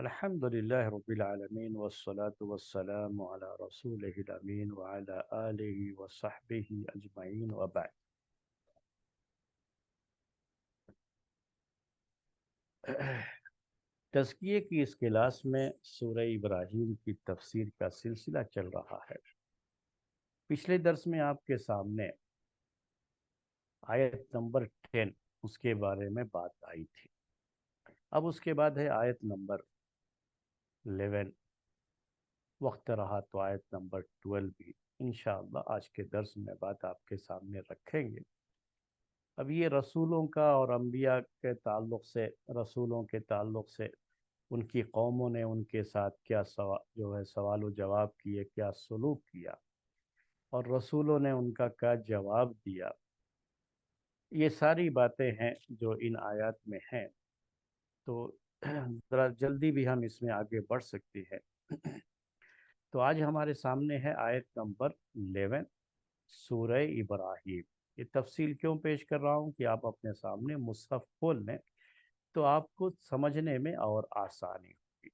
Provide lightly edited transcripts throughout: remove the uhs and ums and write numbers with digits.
الحمد لله رب العالمين والصلاة والسلام على رسوله الأمين وعلى آله وصحبه أجمعين وبعد. تزکیے کی اس کلاس میں سورہ ابراہیم کی تفسیر کا سلسلہ چل رہا ہے۔ پچھلے درس میں آپ کے سامنے آیت نمبر 10 اس کے بارے میں بات آئی تھی۔ اب اس کے بعد ہے آیت نمبر 11، وقت رہا تو آیت نمبر 12 بھی انشاءاللہ آج کے درس میں بات آپ کے سامنے رکھیں گے۔ اب یہ رسولوں کا اور انبیاء کے تعلق سے، رسولوں کے تعلق سے ان کی قوموں نے ان کے ساتھ کیا سوال و جواب کیے، کیا سلوک کیا، اور رسولوں نے ان کا کیا جواب دیا، یہ ساری باتیں ہیں جو ان آیات میں ہیں۔ تو ذرا جلدی بھی ہم اس میں آگے بڑھ سکتے ہیں۔ تو آج ہمارے سامنے ہے آیت نمبر 11 سورہ ابراہیم۔ یہ تفصیل کیوں پیش کر رہا ہوں کہ آپ اپنے سامنے مصحف کھول لیں تو آپ کو سمجھنے میں اور آسانی ہوگی۔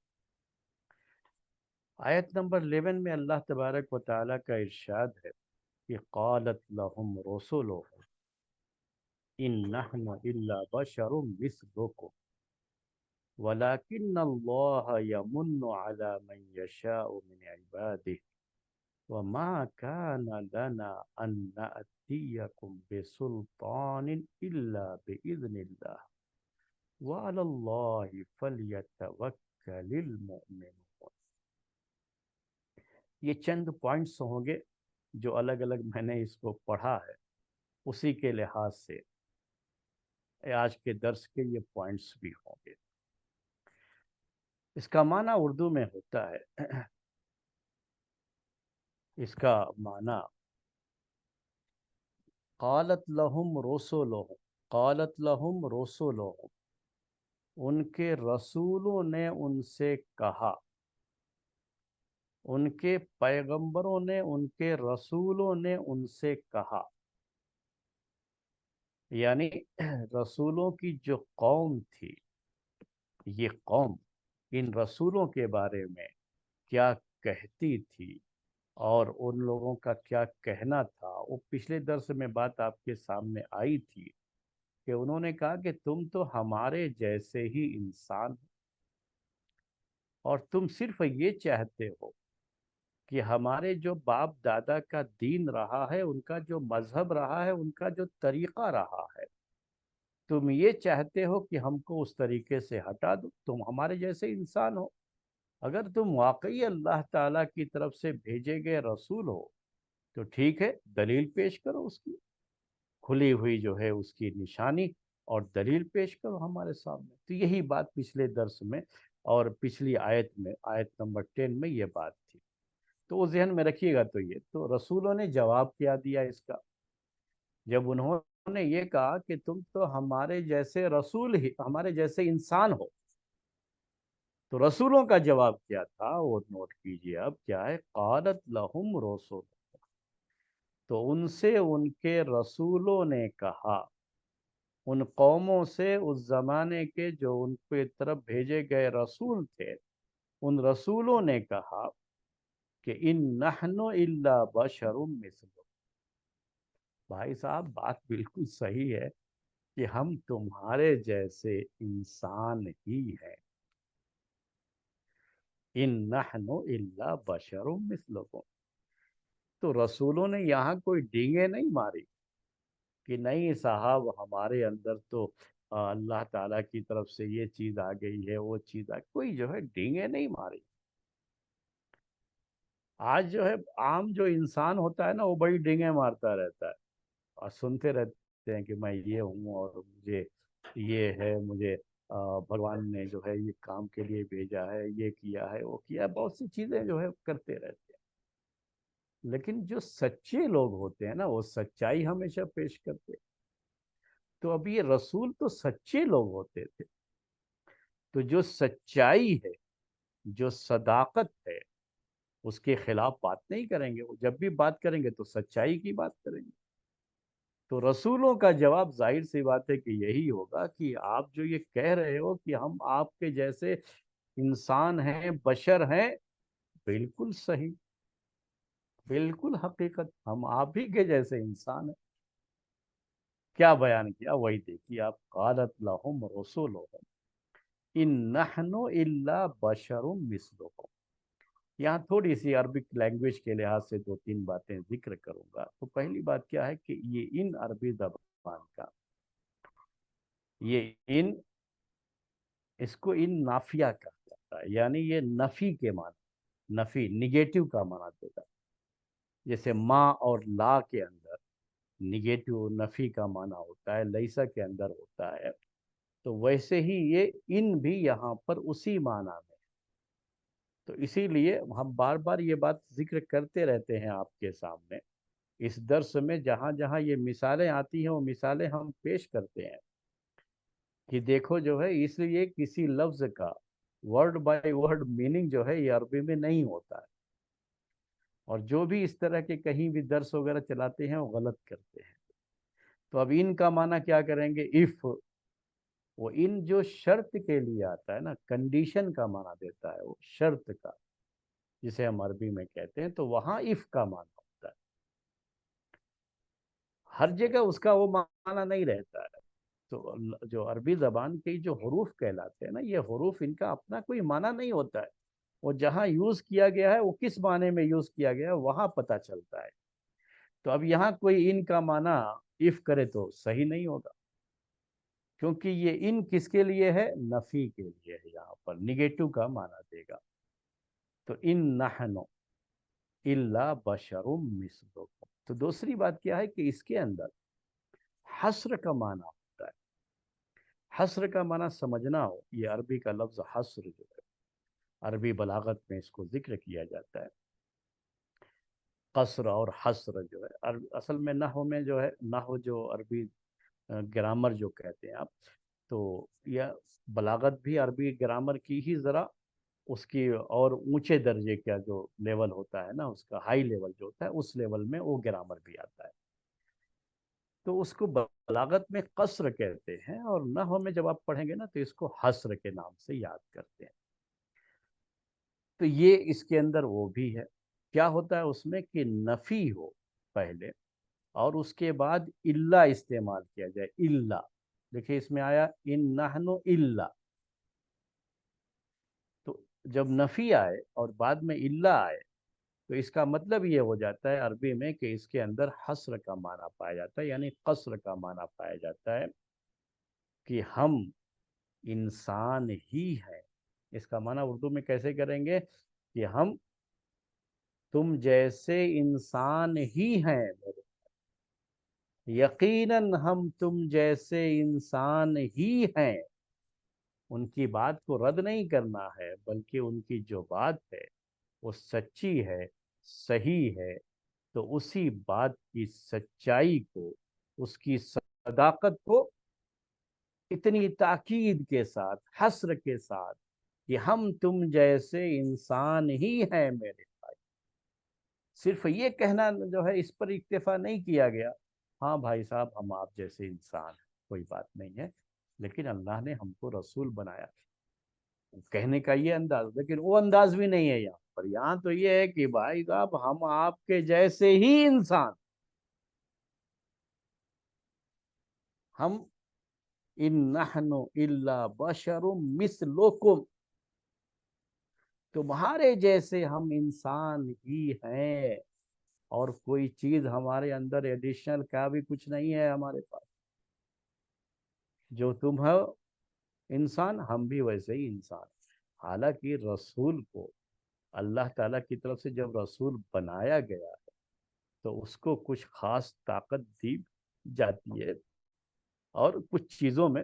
آیت نمبر 11 میں اللہ تبارک و تعالیٰ کا ارشاد ہے کہ قالت لهم رسلهم ان نحن الا بشر مثلكم ولكن الله يمن على من يشاء من عباده وما كان لنا ان نأتيكم بسلطان الا بإذن الله وعلى الله فليتوكل المؤمنون۔ یہ چند پوائنٹس ہوں گے جو الگ الگ میں نے اس کو پڑھا ہے، اسی کے لحاظ سے آج کے درس کے یہ پوائنٹس بھی ہوں گے۔ اس کا معنی اردو میں ہوتا ہے، اس کا معنی قالت لہم رسولہم، قالت لہم رسولہم، ان کے رسولوں نے ان سے کہا، ان کے پیغمبروں نے، ان کے رسولوں نے ان سے کہا، یعنی رسولوں کی جو قوم تھی، یہ قوم ان رسولوں کے بارے میں کیا کہتی تھی اور ان لوگوں کا کیا کہنا تھا، وہ پچھلے درس میں بات آپ کے سامنے آئی تھی کہ انہوں نے کہا کہ تم تو ہمارے جیسے ہی انسان ہو اور تم صرف یہ چاہتے ہو کہ ہمارے جو باپ دادا کا دین رہا ہے، ان کا جو مذہب رہا ہے، ان کا جو طریقہ رہا ہے، تم یہ چاہتے ہو کہ ہم کو اس طریقے سے ہٹا دو، تم ہمارے جیسے انسان ہو۔ اگر تم واقعی اللہ تعالیٰ کی طرف سے بھیجے گئے رسول ہو تو ٹھیک ہے، دلیل پیش کرو، اس کی کھلی ہوئی جو ہے اس کی نشانی اور دلیل پیش کرو ہمارے سامنے۔ تو یہی بات پچھلے درس میں اور پچھلی آیت میں، آیت نمبر 10 میں یہ بات تھی، تو وہ ذہن میں رکھیے گا۔ تو یہ تو رسولوں نے جواب کیا دیا اس کا، جب انہوں نے یہ کہا کہ تم تو ہمارے جیسے رسول ہی، ہمارے جیسے انسان ہو، تو رسولوں کا جواب کیا تھا وہ نوٹ کیجئے۔ اب کیا ہے، قالت لہم رسول، تو ان سے ان کے رسولوں نے کہا، ان قوموں سے، اس زمانے کے جو ان کے طرف بھیجے گئے رسول تھے، ان رسولوں نے کہا کہ ان نحن الا بشر مثلکم۔ بھائی صاحب، بات بالکل صحیح ہے کہ ہم تمہارے جیسے انسان ہی ہیں۔ ان نحن الا بشر مثلکم، تو رسولوں نے یہاں کوئی ڈینگیں نہیں ماری کہ نہیں صاحب ہمارے اندر تو اللہ تعالیٰ کی طرف سے یہ چیز آ گئی ہے، وہ چیز کوئی جو ہے ڈینگیں نہیں ماری۔ آج جو ہے عام جو انسان ہوتا ہے نا، وہ بڑی ڈینگیں مارتا رہتا ہے اور سنتے رہتے ہیں کہ میں یہ ہوں اور مجھے یہ ہے، مجھے بھگوان نے جو ہے یہ کام کے لیے بھیجا ہے، یہ کیا ہے، وہ کیا ہے، بہت سی چیزیں جو ہے کرتے رہتے ہیں۔ لیکن جو سچے لوگ ہوتے ہیں نا، وہ سچائی ہمیشہ پیش کرتے ہیں۔ تو اب یہ رسول تو سچے لوگ ہوتے تھے، تو جو سچائی ہے، جو صداقت ہے، اس کے خلاف بات نہیں کریں گے۔ وہ جب بھی بات کریں گے تو سچائی کی بات کریں گے۔ تو رسولوں کا جواب ظاہر سی بات ہے کہ یہی ہوگا کہ آپ جو یہ کہہ رہے ہو کہ ہم آپ کے جیسے انسان ہیں، بشر ہیں، بالکل صحیح، بالکل حقیقت، ہم آپ ہی کے جیسے انسان ہیں۔ کیا بیان کیا؟ وہی دیکھیے آپ، قالت لہم رسولہم ان نحن الا بشر مثلکم۔ یہاں تھوڑی سی عربک لینگویج کے لحاظ سے دو تین باتیں ذکر کروں گا۔ تو پہلی بات کیا ہے کہ یہ ان عربی زبان کا، یہ ان، اس کو ان نافیہ کہا جاتا ہے، یعنی یہ نفی کے معنی، نفی نگیٹو کا معنی دیتا ہے۔ جیسے ما اور لا کے اندر نگیٹو نفی کا معنی ہوتا ہے، لیسا کے اندر ہوتا ہے، تو ویسے ہی یہ ان بھی یہاں پر اسی معنی میں۔ تو اسی لیے ہم بار بار یہ بات ذکر کرتے رہتے ہیں آپ کے سامنے اس درس میں، جہاں جہاں یہ مثالیں آتی ہیں وہ مثالیں ہم پیش کرتے ہیں کہ دیکھو جو ہے، اس لیے کسی لفظ کا ورڈ بائی ورڈ میننگ جو ہے یہ عربی میں نہیں ہوتا ہے، اور جو بھی اس طرح کے کہیں بھی درس وغیرہ چلاتے ہیں وہ غلط کرتے ہیں۔ تو اب ان کا معنی کیا کریں گے؟ اف، وہ ان جو شرط کے لیے آتا ہے نا، کنڈیشن کا معنی دیتا ہے، وہ شرط کا، جسے ہم عربی میں کہتے ہیں، تو وہاں اف کا معنی ہوتا ہے۔ ہر جگہ اس کا وہ معنی نہیں رہتا ہے۔ تو جو عربی زبان کے جو حروف کہلاتے ہیں نا، یہ حروف ان کا اپنا کوئی معنی نہیں ہوتا ہے، وہ جہاں یوز کیا گیا ہے، وہ کس معنی میں یوز کیا گیا ہے وہاں پتہ چلتا ہے۔ تو اب یہاں کوئی ان کا معنی اف کرے تو صحیح نہیں ہوگا، کیونکہ یہ ان کس کے لیے ہے؟ نفی کے لیے ہے، یہاں پر نگیٹو کا معنی دے گا۔ تو ان نحن الا بشر مثلکم۔ تو دوسری بات کیا ہے کہ اس کے اندر حصر کا معنی ہوتا ہے۔ حصر کا معنی سمجھنا ہو، یہ عربی کا لفظ حصر جو ہے، عربی بلاغت میں اس کو ذکر کیا جاتا ہے، قصر اور حصر جو ہے۔ اصل میں نحو میں جو ہے، نحو جو عربی گرامر جو کہتے ہیں آپ، تو یہ بلاغت بھی عربی گرامر کی ہی ذرا اس کی اور اونچے درجے کا جو لیول ہوتا ہے نا، اس کا ہائی لیول جو ہوتا ہے، اس لیول میں وہ گرامر بھی آتا ہے۔ تو اس کو بلاغت میں قصر کہتے ہیں، اور نحو میں جب آپ پڑھیں گے نا تو اس کو حصر کے نام سے یاد کرتے ہیں۔ تو یہ اس کے اندر وہ بھی ہے، کیا ہوتا ہے اس میں کہ نفی ہو پہلے، اور اس کے بعد الا استعمال کیا جائے، الا، دیکھیں اس میں آیا ان نحن الا، تو جب نفی آئے اور بعد میں الا آئے تو اس کا مطلب یہ ہو جاتا ہے عربی میں کہ اس کے اندر حصر کا معنی پایا جاتا ہے، یعنی قصر کا معنی پایا جاتا ہے کہ ہم انسان ہی ہیں۔ اس کا معنی اردو میں کیسے کریں گے کہ ہم تم جیسے انسان ہی ہیں میرے، یقیناً ہم تم جیسے انسان ہی ہیں۔ ان کی بات کو رد نہیں کرنا ہے، بلکہ ان کی جو بات ہے وہ سچی ہے، صحیح ہے، تو اسی بات کی سچائی کو، اس کی صداقت کو اتنی تاکید کے ساتھ، حسر کے ساتھ کہ ہم تم جیسے انسان ہی ہیں میرے بھائی، صرف یہ کہنا جو ہے اس پر اکتفا نہیں کیا گیا، ہاں بھائی صاحب ہم آپ جیسے انسان ہیں، کوئی بات نہیں ہے، لیکن اللہ نے ہم کو رسول بنایا، کہنے کا یہ انداز، لیکن وہ انداز بھی نہیں ہے یہاں پر۔ یہاں تو یہ ہے کہ بھائی صاحب ہم آپ کے جیسے ہی انسان، ہم ان نحن الا بشر مثلکم، تمہارے جیسے ہم انسان ہی ہیں، اور کوئی چیز ہمارے اندر ایڈیشنل کا بھی کچھ نہیں ہے ہمارے پاس، جو تم ہو انسان، ہم بھی ویسے ہی انسان۔ حالانکہ رسول کو اللہ تعالیٰ کی طرف سے جب رسول بنایا گیا ہے تو اس کو کچھ خاص طاقت دی جاتی ہے، اور کچھ چیزوں میں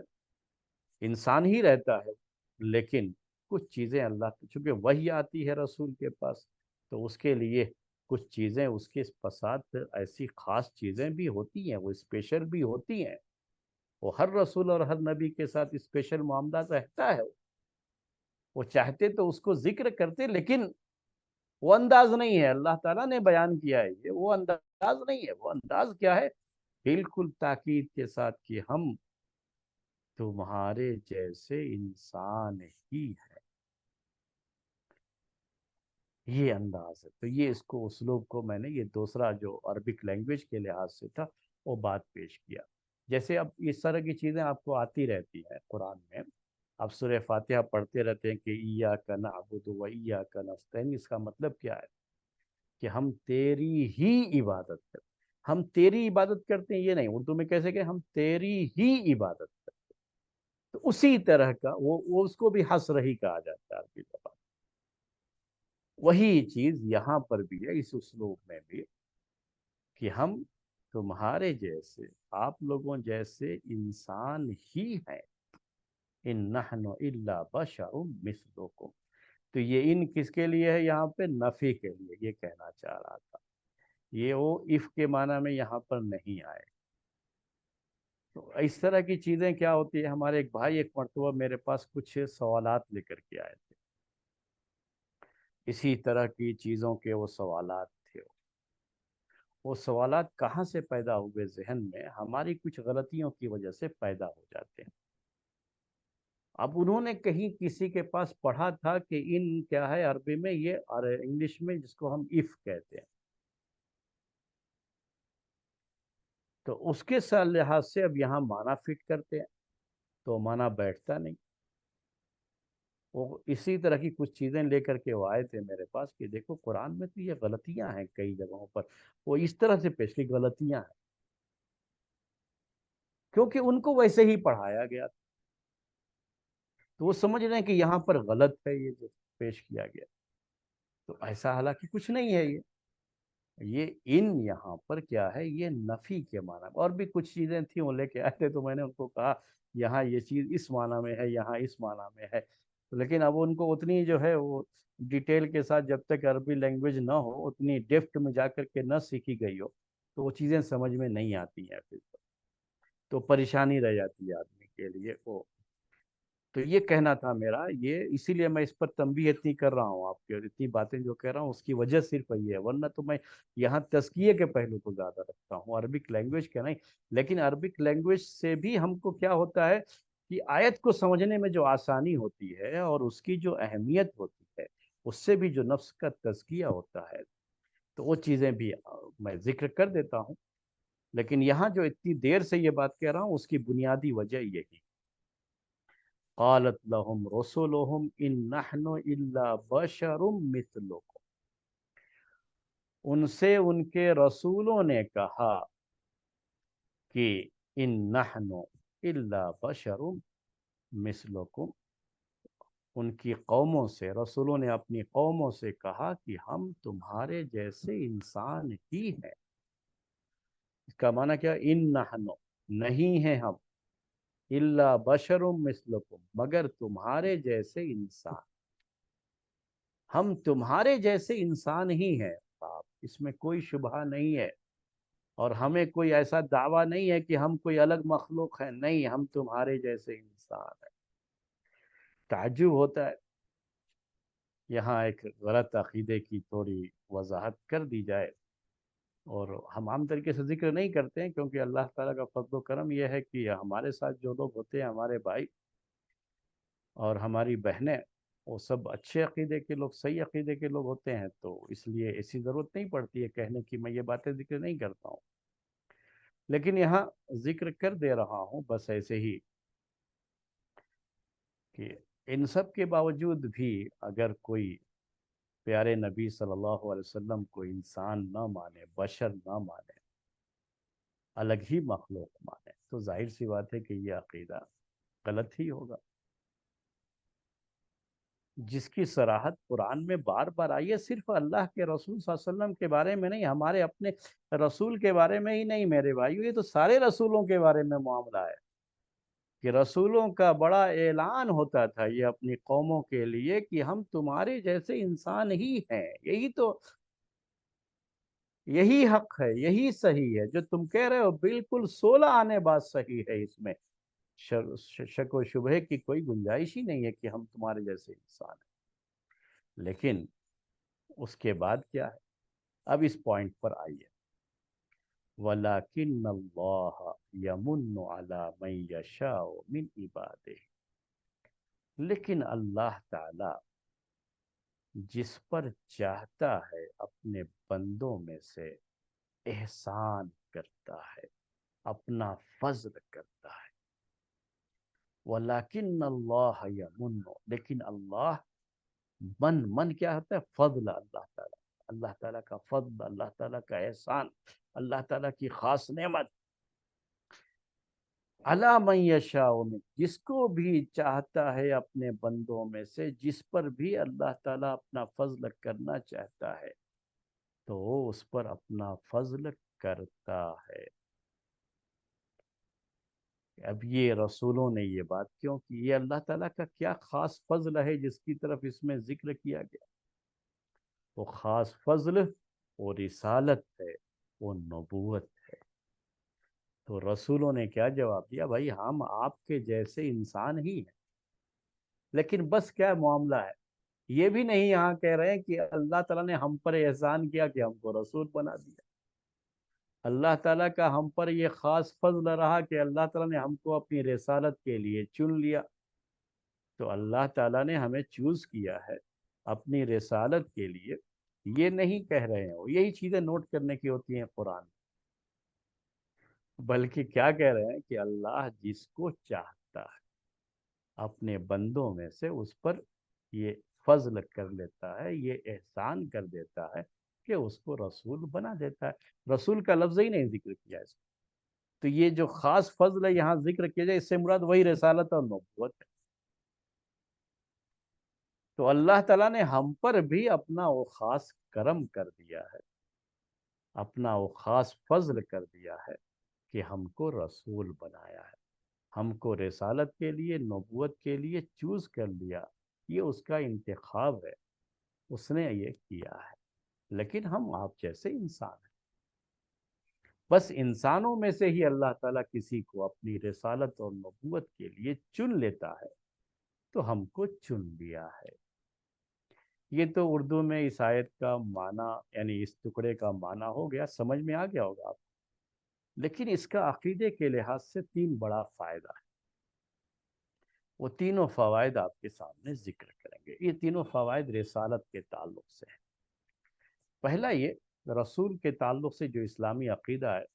انسان ہی رہتا ہے، لیکن کچھ چیزیں اللہ، چونکہ وحی آتی ہے رسول کے پاس، تو اس کے لیے کچھ چیزیں اس کے ساتھ ایسی خاص چیزیں بھی ہوتی ہیں، وہ اسپیشل بھی ہوتی ہیں، وہ ہر رسول اور ہر نبی کے ساتھ اسپیشل معاملہ رہتا ہے، وہ چاہتے تو اس کو ذکر کرتے، لیکن وہ انداز نہیں ہے، اللہ تعالیٰ نے بیان کیا ہے، یہ وہ انداز نہیں ہے۔ وہ انداز کیا ہے؟ بالکل تاکید کے ساتھ کہ ہم تمہارے جیسے انسان ہی ہے۔ یہ انداز ہے. تو یہ اس کو اسلوب کو میں نے یہ دوسرا جو عربک لینگویج کے لحاظ سے تھا وہ بات پیش کیا. جیسے اب اس طرح کی چیزیں آپ کو آتی رہتی ہیں قرآن میں. آپ سورہ فاتحہ پڑھتے رہتے ہیں کہ ایاک نعبد و ایاک نستعین. اس کا مطلب کیا ہے کہ ہم تیری ہی عبادت کرتے. ہم تیری عبادت کرتے ہیں یہ نہیں، اردو میں کیسے کہ ہم تیری ہی عبادت کرتے. تو اسی طرح کا وہ اس کو بھی حصر ہی کہا جاتا ہے عربی زبان. وہی چیز یہاں پر بھی ہے اس اسلوب میں بھی کہ ہم تمہارے جیسے، آپ لوگوں جیسے انسان ہی ہیں. ان نحن الا بشر مثلکم. تو یہ ان کس کے لیے ہے؟ یہاں پہ نفی کے لیے یہ کہنا چاہ رہا تھا. یہ وہ اف کے معنی میں یہاں پر نہیں آئے. تو اس طرح کی چیزیں کیا ہوتی ہے. ہمارے ایک بھائی ایک مرتبہ میرے پاس کچھ سوالات لے کر کے آئے تھے. اسی طرح کی چیزوں کے وہ سوالات تھے. وہ سوالات کہاں سے پیدا ہوئے ذہن میں؟ ہماری کچھ غلطیوں کی وجہ سے پیدا ہو جاتے ہیں. اب انہوں نے کہیں کسی کے پاس پڑھا تھا کہ ان کیا ہے عربی میں، یہ انگلش میں جس کو ہم اف کہتے ہیں. تو اس کے لحاظ سے اب یہاں معنی فٹ کرتے ہیں تو معنی بیٹھتا نہیں. وہ اسی طرح کی کچھ چیزیں لے کر کے وہ آئے تھے میرے پاس کہ دیکھو قرآن میں تو یہ غلطیاں ہیں کئی جگہوں پر. وہ اس طرح سے پیش کی غلطیاں ہیں کیونکہ ان کو ویسے ہی پڑھایا گیا تھا. تو وہ سمجھ رہے ہیں کہ یہاں پر غلط ہے یہ جو پیش کیا گیا. تو ایسا حالانکہ کچھ نہیں ہے. یہ ان یہاں پر کیا ہے؟ یہ نفی کے معنی. اور بھی کچھ چیزیں تھیں وہ لے کے آئے تھے تو میں نے ان کو کہا یہاں یہ چیز اس معنی میں ہے، یہاں اس معنی میں ہے. لیکن اب ان کو اتنی جو ہے وہ ڈیٹیل کے ساتھ جب تک عربی لینگویج نہ ہو، اتنی ڈیپتھ میں جا کر کے نہ سیکھی گئی ہو تو وہ چیزیں سمجھ میں نہیں آتی ہیں پھر. تو پریشانی رہ جاتی ہے آدمی کے لیے وہ. تو یہ کہنا تھا میرا. یہ اسی لیے میں اس پر تنبیہ اتنی کر رہا ہوں آپ کے، اور اتنی باتیں جو کہہ رہا ہوں اس کی وجہ صرف یہ ہے. ورنہ تو میں یہاں تزکیے کے پہلو کو زیادہ رکھتا ہوں، عربک لینگویج کے نہیں. لیکن عربک لینگویج سے بھی ہم کو کیا ہوتا ہے کہ آیت کو سمجھنے میں جو آسانی ہوتی ہے اور اس کی جو اہمیت ہوتی ہے، اس سے بھی جو نفس کا تزکیہ ہوتا ہے تو وہ چیزیں بھی میں ذکر کر دیتا ہوں. لیکن یہاں جو اتنی دیر سے یہ بات کہہ رہا ہوں اس کی بنیادی وجہ یہی. قالت لهم رسلهم ان نحن الا بشر مثلكم. ان سے ان کے رسولوں نے کہا کہ ان نحن الا بشر مثلكم. ان کی قوموں سے، رسولوں نے اپنی قوموں سے کہا کہ ہم تمہارے جیسے انسان ہی ہیں. اس کا معنی کیا؟ ان نحن نہیں ہیں ہم، الا بشر مثلکم مگر تمہارے جیسے انسان. ہم تمہارے جیسے انسان ہی ہیں. آپ اس میں کوئی شبہ نہیں ہے. اور ہمیں کوئی ایسا دعویٰ نہیں ہے کہ ہم کوئی الگ مخلوق ہیں. نہیں، ہم تمہارے جیسے انسان ہیں. تعجب ہوتا ہے. یہاں ایک غلط عقیدے کی تھوڑی وضاحت کر دی جائے. اور ہم عام طریقے سے ذکر نہیں کرتے ہیں کیونکہ اللہ تعالیٰ کا فضل و کرم یہ ہے کہ ہمارے ساتھ جو لوگ ہوتے ہیں، ہمارے بھائی اور ہماری بہنیں، وہ سب اچھے عقیدے کے لوگ، صحیح عقیدے کے لوگ ہوتے ہیں. تو اس لیے ایسی ضرورت نہیں پڑتی ہے کہنے کی میں یہ باتیں ذکر نہیں کرتا ہوں. لیکن یہاں ذکر کر دے رہا ہوں بس ایسے ہی کہ ان سب کے باوجود بھی اگر کوئی پیارے نبی صلی اللہ علیہ وسلم کو انسان نہ مانے، بشر نہ مانے، الگ ہی مخلوق مانے، تو ظاہر سی بات ہے کہ یہ عقیدہ غلط ہی ہوگا. جس کی صراحت قرآن میں بار بار آئی ہے. صرف اللہ کے رسول صلی اللہ علیہ وسلم کے بارے میں نہیں، ہمارے اپنے رسول کے بارے میں ہی نہیں میرے بھائیو، یہ تو سارے رسولوں کے بارے میں معاملہ ہے کہ رسولوں کا بڑا اعلان ہوتا تھا یہ اپنی قوموں کے لیے کہ ہم تمہارے جیسے انسان ہی ہیں. یہی حق ہے، یہی صحیح ہے. جو تم کہہ رہے ہو بالکل 16 آنے بات صحیح ہے. اس میں شک و شبہ کی کوئی گنجائش ہی نہیں ہے کہ ہم تمہارے جیسے انسان ہیں. لیکن اس کے بعد کیا ہے؟ اب اس پوائنٹ پر آئیے. وَلَكِنَّ اللَّهَ يَمُنُّ عَلَى مَن يَشَاءُ مِنْ عِبَادِهِ. لیکن اللہ تعالی جس پر چاہتا ہے اپنے بندوں میں سے احسان کرتا ہے، اپنا فضل کرتا ہے۔ وَلَكِنَّ اللَّهَ يَمُنُّ، لیکن اللہ من کیا ہوتا ہے؟ فضل، اللہ تعالیٰ، اللہ تعالیٰ کا فضل، اللہ تعالیٰ کا احسان، اللہ تعالیٰ کی خاص نعمت، عَلَىٰ مَن يَشَاءُ مِنْ، جس کو بھی چاہتا ہے اپنے بندوں میں سے، جس پر بھی اللہ تعالیٰ اپنا فضل کرنا چاہتا ہے تو وہ اس پر اپنا فضل کرتا ہے۔ اب یہ رسولوں نے یہ بات کیوں کی؟ یہ اللہ تعالیٰ کا کیا خاص فضل ہے جس کی طرف اس میں ذکر کیا گیا؟ وہ خاص فضل وہ رسالت ہے، وہ نبوت ہے۔ تو رسولوں نے کیا جواب دیا؟ بھائی ہم آپ کے جیسے انسان ہی ہیں، لیکن بس کیا معاملہ ہے، یہ بھی نہیں یہاں کہہ رہے ہیں کہ اللہ تعالیٰ نے ہم پر احسان کیا کہ ہم کو رسول بنا دیا۔ اللہ تعالیٰ کا ہم پر یہ خاص فضل رہا کہ اللہ تعالیٰ نے ہم کو اپنی رسالت کے لیے چن لیا۔ تو اللہ تعالیٰ نے ہمیں چوز کیا ہے اپنی رسالت کے لیے، یہ نہیں کہہ رہے ہیں۔ یہی چیزیں نوٹ کرنے کی ہوتی ہیں قرآن، بلکہ کیا کہہ رہے ہیں کہ اللہ جس کو چاہتا ہے اپنے بندوں میں سے اس پر یہ فضل کر لیتا ہے، یہ احسان کر دیتا ہے کہ اس کو رسول بنا دیتا ہے۔ رسول کا لفظ ہی نہیں ذکر کیا اس میں، تو یہ جو خاص فضل ہے یہاں ذکر کیا جائے، اس سے مراد وہی رسالت اور نبوت ہے۔ تو اللہ تعالیٰ نے ہم پر بھی اپنا وہ خاص کرم کر دیا ہے، اپنا وہ خاص فضل کر دیا ہے کہ ہم کو رسول بنایا ہے، ہم کو رسالت کے لیے، نبوت کے لیے چوز کر لیا۔ یہ اس کا انتخاب ہے، اس نے یہ کیا ہے، لیکن ہم آپ جیسے انسان ہیں۔ بس انسانوں میں سے ہی اللہ تعالیٰ کسی کو اپنی رسالت اور نبوت کے لیے چن لیتا ہے، تو ہم کو چن لیا ہے۔ یہ تو اردو میں اس آیت کا معنی، یعنی اس ٹکڑے کا معنی ہو گیا، سمجھ میں آ گیا ہوگا آپ کو۔ لیکن اس کا عقیدے کے لحاظ سے تین بڑا فائدہ ہے، وہ تینوں فوائد آپ کے سامنے ذکر کریں گے۔ یہ تینوں فوائد رسالت کے تعلق سے ہیں۔ پہلا یہ رسول کے تعلق سے جو اسلامی عقیدہ ہے،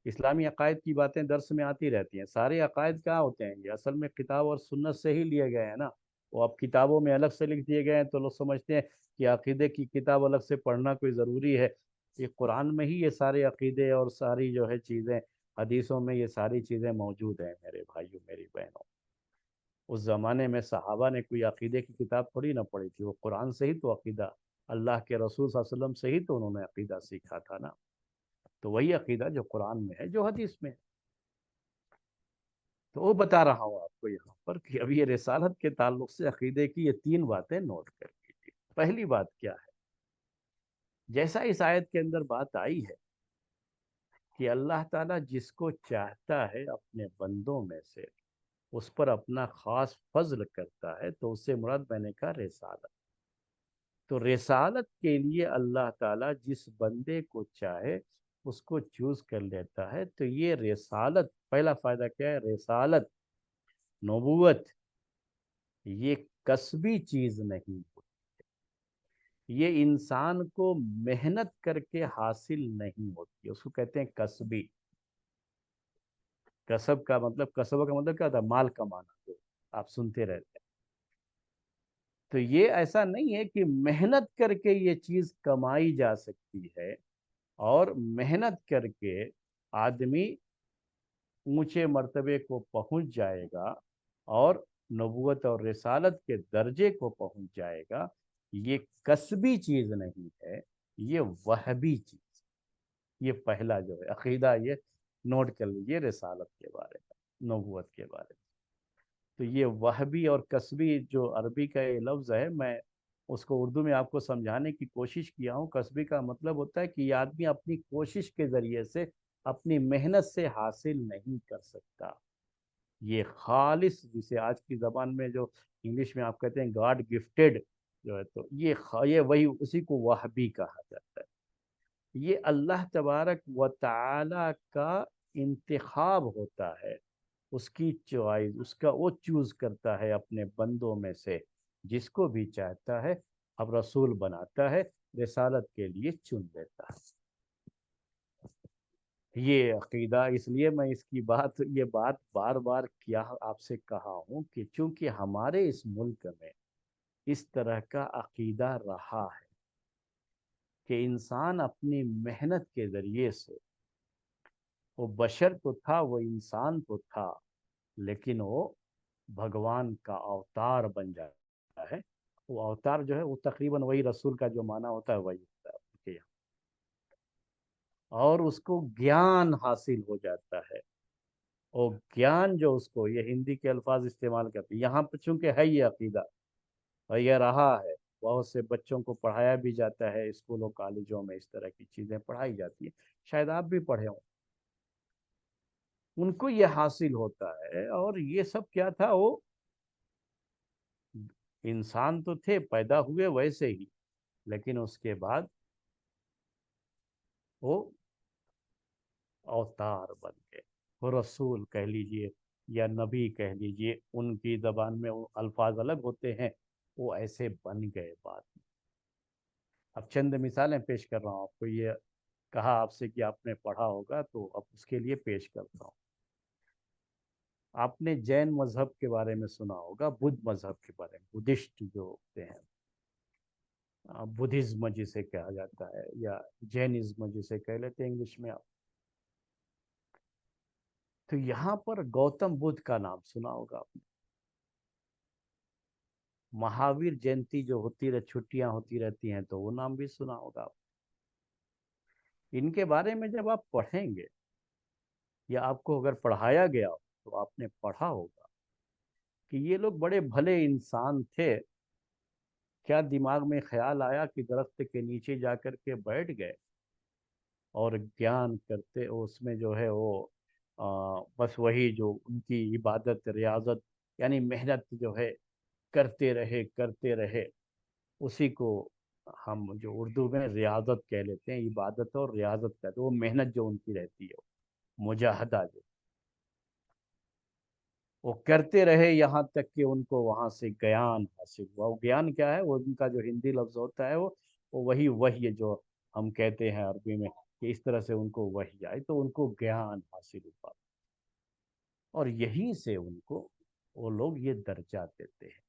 اسلامی عقائد کی باتیں درس میں آتی رہتی ہیں۔ سارے عقائد کہاں ہوتے ہیں؟ یہ اصل میں کتاب اور سنت سے ہی لیے گئے ہیں نا۔ وہ اب کتابوں میں الگ سے لکھ دیے گئے ہیں تو لوگ سمجھتے ہیں کہ عقیدے کی کتاب الگ سے پڑھنا کوئی ضروری ہے۔ یہ قرآن میں ہی یہ سارے عقیدے اور ساری جو ہے چیزیں، حدیثوں میں یہ ساری چیزیں موجود ہیں میرے بھائیوں، میری بہنوں۔ اس زمانے میں صحابہ نے کوئی عقیدے کی کتاب تھوڑی نہ پڑھی تھی، وہ قرآن سے ہی تو عقیدہ، اللہ کے رسول صلی اللہ علیہ وسلم سے ہی تو انہوں نے عقیدہ سیکھا تھا نا۔ تو وہی عقیدہ جو قرآن میں ہے، جو حدیث میں ہے۔ تو وہ بتا رہا ہوں آپ کو یہاں پر کہ اب یہ رسالت کے تعلق سے عقیدے کی یہ تین باتیں نوٹ کر لیجیے۔ پہلی بات کیا ہے؟ جیسا اس آیت کے اندر بات آئی ہے کہ اللہ تعالیٰ جس کو چاہتا ہے اپنے بندوں میں سے اس پر اپنا خاص فضل کرتا ہے، تو اس سے مراد میں نے کہا رسالت۔ تو رسالت کے لیے اللہ تعالیٰ جس بندے کو چاہے اس کو چوز کر لیتا ہے۔ تو یہ رسالت، پہلا فائدہ کیا ہے؟ رسالت، نبوت، یہ کسبی چیز نہیں ہوتی، یہ انسان کو محنت کر کے حاصل نہیں ہوتی، اس کو کہتے ہیں کسبی۔ کسب کا مطلب، کسب کا مطلب کیا ہوتا ہے؟ مال کمانا، جو آپ سنتے رہتے ہیں۔ تو یہ ایسا نہیں ہے کہ محنت کر کے یہ چیز کمائی جا سکتی ہے، اور محنت کر کے آدمی اونچے مرتبے کو پہنچ جائے گا اور نبوت اور رسالت کے درجے کو پہنچ جائے گا۔ یہ کسبی چیز نہیں ہے، یہ وہبی چیز۔ یہ پہلا جو ہے عقیدہ، یہ نوٹ کر لیجیے رسالت کے بارے میں، نبوت کے بارے میں۔ تو یہ وہبی اور کسبی جو عربی کا یہ لفظ ہے، میں اس کو اردو میں آپ کو سمجھانے کی کوشش کیا ہوں۔ کسبی کا مطلب ہوتا ہے کہ یہ آدمی اپنی کوشش کے ذریعے سے، اپنی محنت سے حاصل نہیں کر سکتا۔ یہ خالص، جسے آج کی زبان میں جو انگلش میں آپ کہتے ہیں گاڈ گفٹیڈ جو ہے، تو یہ وہی اسی کو وہبی کہا جاتا ہے۔ یہ اللہ تبارک و تعالی کا انتخاب ہوتا ہے، اس کی چوائس، اس کا وہ چوز کرتا ہے اپنے بندوں میں سے جس کو بھی چاہتا ہے، اب رسول بناتا ہے، رسالت کے لیے چن لیتا ہے۔ یہ عقیدہ، اس لیے میں اس کی یہ بات بار بار کیا آپ سے کہا ہوں کہ چونکہ ہمارے اس ملک میں اس طرح کا عقیدہ رہا ہے کہ انسان اپنی محنت کے ذریعے سے، وہ بشر تو تھا، وہ انسان تو تھا، لیکن وہ بھگوان کا اوتار بن جاتا ہے۔ وہ اوتار جو ہے وہ تقریباً وہی رسول کا جو معنی ہوتا ہے وہی ہوتا ہے ان کے یہاں، اور اس کو گیان حاصل ہو جاتا ہے۔ اور گیان جو اس کو، یہ ہندی کے الفاظ استعمال کرتے ہیں یہاں پہ، چونکہ ہے یہ عقیدہ اور یہ رہا ہے، بہت سے بچوں کو پڑھایا بھی جاتا ہے، اسکولوں کالجوں میں اس طرح کی چیزیں پڑھائی جاتی ہیں، شاید آپ بھی پڑھے ہوں۔ ان کو یہ حاصل ہوتا ہے، اور یہ سب کیا تھا، وہ انسان تو تھے، پیدا ہوئے ویسے ہی، لیکن اس کے بعد وہ اوتار بن گئے، وہ رسول کہہ لیجئے یا نبی کہہ لیجئے، ان کی زبان میں وہ الفاظ الگ ہوتے ہیں، وہ ایسے بن گئے بعد میں۔ اب چند مثالیں پیش کر رہا ہوں آپ کو، یہ کہا آپ سے کہ آپ نے پڑھا ہوگا تو اب اس کے لیے پیش کرتا ہوں۔ آپ نے جین مذہب کے بارے میں سنا ہوگا، بدھ مذہب کے بارے میں، بدھسٹ جو ہوتے ہیں، بدھزم جسے کہا جاتا ہے، یا جینزم جسے کہہ لیتے ہیں انگلش میں آپ۔ تو یہاں پر گوتم بدھ کا نام سنا ہوگا آپ نے۔ مہاویر جینتی جو چھٹیاں ہوتی رہتی ہیں تو وہ نام بھی سنا ہوگا آپ۔ ان کے بارے میں جب آپ پڑھیں گے، یا آپ کو اگر پڑھایا گیا ہو تو آپ نے پڑھا ہوگا کہ یہ لوگ بڑے بھلے انسان تھے۔ کیا دماغ میں خیال آیا کہ درخت کے نیچے جا کر کے بیٹھ گئے اور گیان کرتے، اس میں جو ہے وہ بس وہی جو ان کی عبادت، ریاضت، یعنی محنت جو ہے کرتے رہے، اسی کو ہم جو اردو میں ریاضت کہہ لیتے ہیں، عبادت اور ریاضت کہتے ہیں، وہ محنت جو ان کی رہتی ہے، مجاہدہ جو وہ کرتے رہے یہاں تک کہ ان کو وہاں سے گیان حاصل ہوا۔ وہ گیان کیا ہے، وہ ان کا جو ہندی لفظ ہوتا ہے، وہ وہی ہے جو ہم کہتے ہیں عربی میں، کہ اس طرح سے ان کو وحی آئی تو ان کو گیان حاصل ہوا، اور یہیں سے ان کو وہ لوگ یہ درجہ دیتے ہیں۔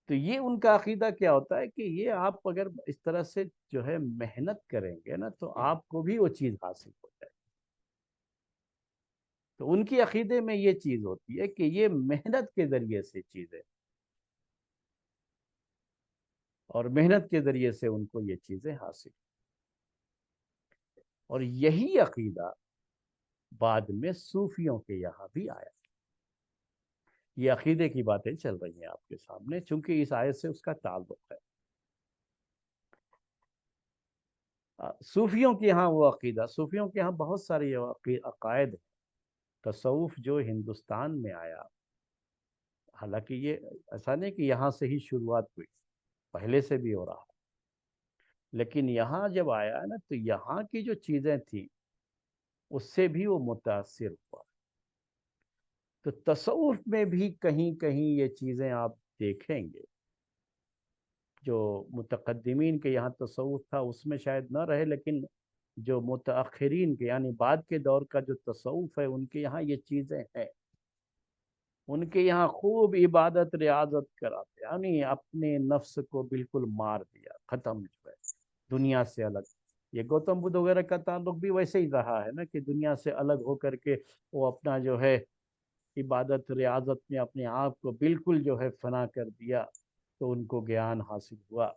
تو یہ ان کا عقیدہ کیا ہوتا ہے کہ یہ آپ اگر اس طرح سے جو ہے محنت کریں گے نا تو آپ کو بھی وہ چیز حاصل ہو جائے۔ تو ان کی عقیدے میں یہ چیز ہوتی ہے کہ یہ محنت کے ذریعے سے چیزیں، اور محنت کے ذریعے سے ان کو یہ چیزیں حاصل، اور یہی عقیدہ بعد میں صوفیوں کے یہاں بھی آیا۔ یہ عقیدے کی باتیں چل رہی ہیں آپ کے سامنے، چونکہ اس آیت سے اس کا تعلق ہے۔ صوفیوں کے ہاں وہ عقیدہ، صوفیوں کے ہاں بہت سارے عقائد ہیں۔ تصوف جو ہندوستان میں آیا، حالانکہ یہ ایسا نہیں کہ یہاں سے ہی شروعات ہوئی، پہلے سے بھی ہو رہا، لیکن یہاں جب آیا نا تو یہاں کی جو چیزیں تھیں اس سے بھی وہ متاثر ہوا۔ تو تصوف میں بھی کہیں کہیں یہ چیزیں آپ دیکھیں گے، جو متقدمین کے یہاں تصوف تھا اس میں شاید نہ رہے، لیکن جو متاخرین کے یعنی بعد کے دور کا جو تصوف ہے ان کے یہاں یہ چیزیں ہیں۔ ان کے یہاں خوب عبادت ریاضت کراتے، یعنی اپنے نفس کو بالکل مار دیا، ختم جو ہے دنیا سے الگ۔ یہ گوتم بدھ وغیرہ کا تعلق بھی ویسے ہی رہا ہے نا، کہ دنیا سے الگ ہو کر کے وہ اپنا جو ہے عبادت ریاضت میں اپنے آپ کو بالکل جو ہے فنا کر دیا، تو ان کو گیان حاصل ہوا۔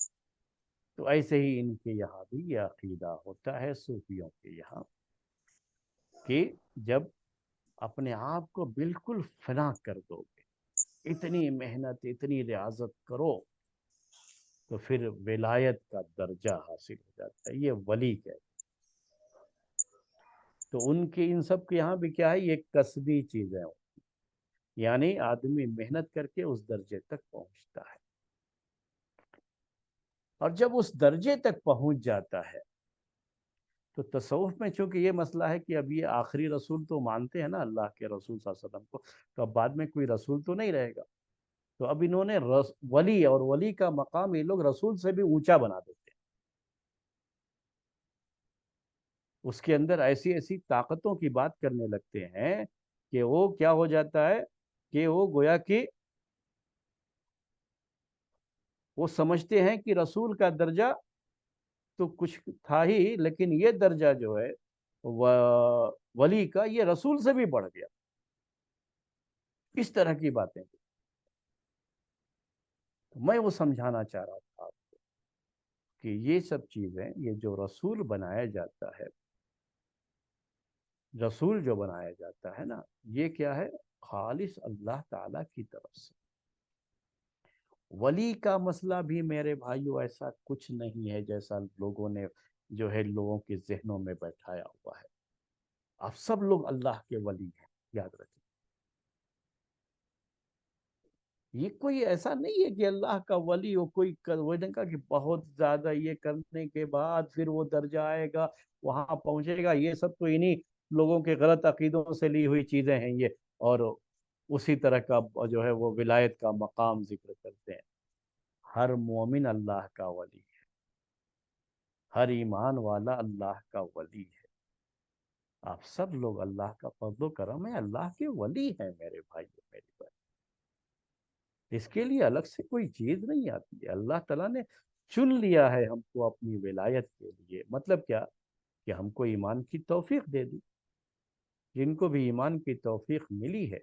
تو ایسے ہی ان کے یہاں بھی یہ عقیدہ ہوتا ہے صوفیوں کے یہاں، کہ جب اپنے آپ کو بالکل فنا کر دو گے، اتنی محنت اتنی ریاضت کرو، تو پھر ولایت کا درجہ حاصل ہو جاتا ہے، یہ ولی کہتے ہیں۔ تو ان کے ان سب کے یہاں بھی کیا ہے، یہ کسبی چیزیں ہوں، یعنی آدمی محنت کر کے اس درجے تک پہنچتا ہے، اور جب اس درجے تک پہنچ جاتا ہے تو تصوف میں چونکہ یہ مسئلہ ہے کہ اب یہ آخری رسول تو مانتے ہیں نا اللہ کے رسول صلی اللہ علیہ وسلم کو، تو اب بعد میں کوئی رسول تو نہیں رہے گا، تو اب انہوں نے ولی اور ولی کا مقام یہ لوگ رسول سے بھی اونچا بنا دیتے ہیں. اس کے اندر ایسی ایسی طاقتوں کی بات کرنے لگتے ہیں کہ وہ کیا ہو جاتا ہے کہ وہ گویا کہ وہ سمجھتے ہیں کہ رسول کا درجہ تو کچھ تھا ہی، لیکن یہ درجہ جو ہے ولی کا، یہ رسول سے بھی بڑھ گیا. اس طرح کی باتیں میں وہ سمجھانا چاہ رہا تھا آپ کو کہ یہ سب چیزیں، یہ جو رسول بنایا جاتا ہے، رسول جو بنایا جاتا ہے نا، یہ کیا ہے؟ خالص اللہ تعالی کی طرف سے. ولی کا مسئلہ بھی میرے بھائیوں ایسا کچھ نہیں ہے جیسا لوگوں نے جو ہے لوگوں کے ذہنوں میں بیٹھایا ہوا ہے. آپ سب لوگ اللہ کے ولی ہیں، یاد رکھیں. یہ کوئی ایسا نہیں ہے کہ اللہ کا ولی ہو کوئی وہ نے کہا کہ بہت زیادہ یہ کرنے کے بعد پھر وہ درجہ آئے گا، وہاں پہنچے گا. یہ سب تو انہی لوگوں کے غلط عقیدوں سے لی ہوئی چیزیں ہیں یہ، اور اسی طرح کا جو ہے وہ ولایت کا مقام ذکر کرتے ہیں. ہر مومن اللہ کا ولی ہے، ہر ایمان والا اللہ کا ولی ہے. آپ سب لوگ اللہ کا فضل و کرم ہے، اللہ کے ولی ہیں میرے بھائی میری بہن. اس کے لیے الگ سے کوئی چیز نہیں آتی ہے. اللہ تعالیٰ نے چن لیا ہے ہم کو اپنی ولایت کے لیے. مطلب کیا؟ کہ ہم کو ایمان کی توفیق دے دی. جن کو بھی ایمان کی توفیق ملی ہے،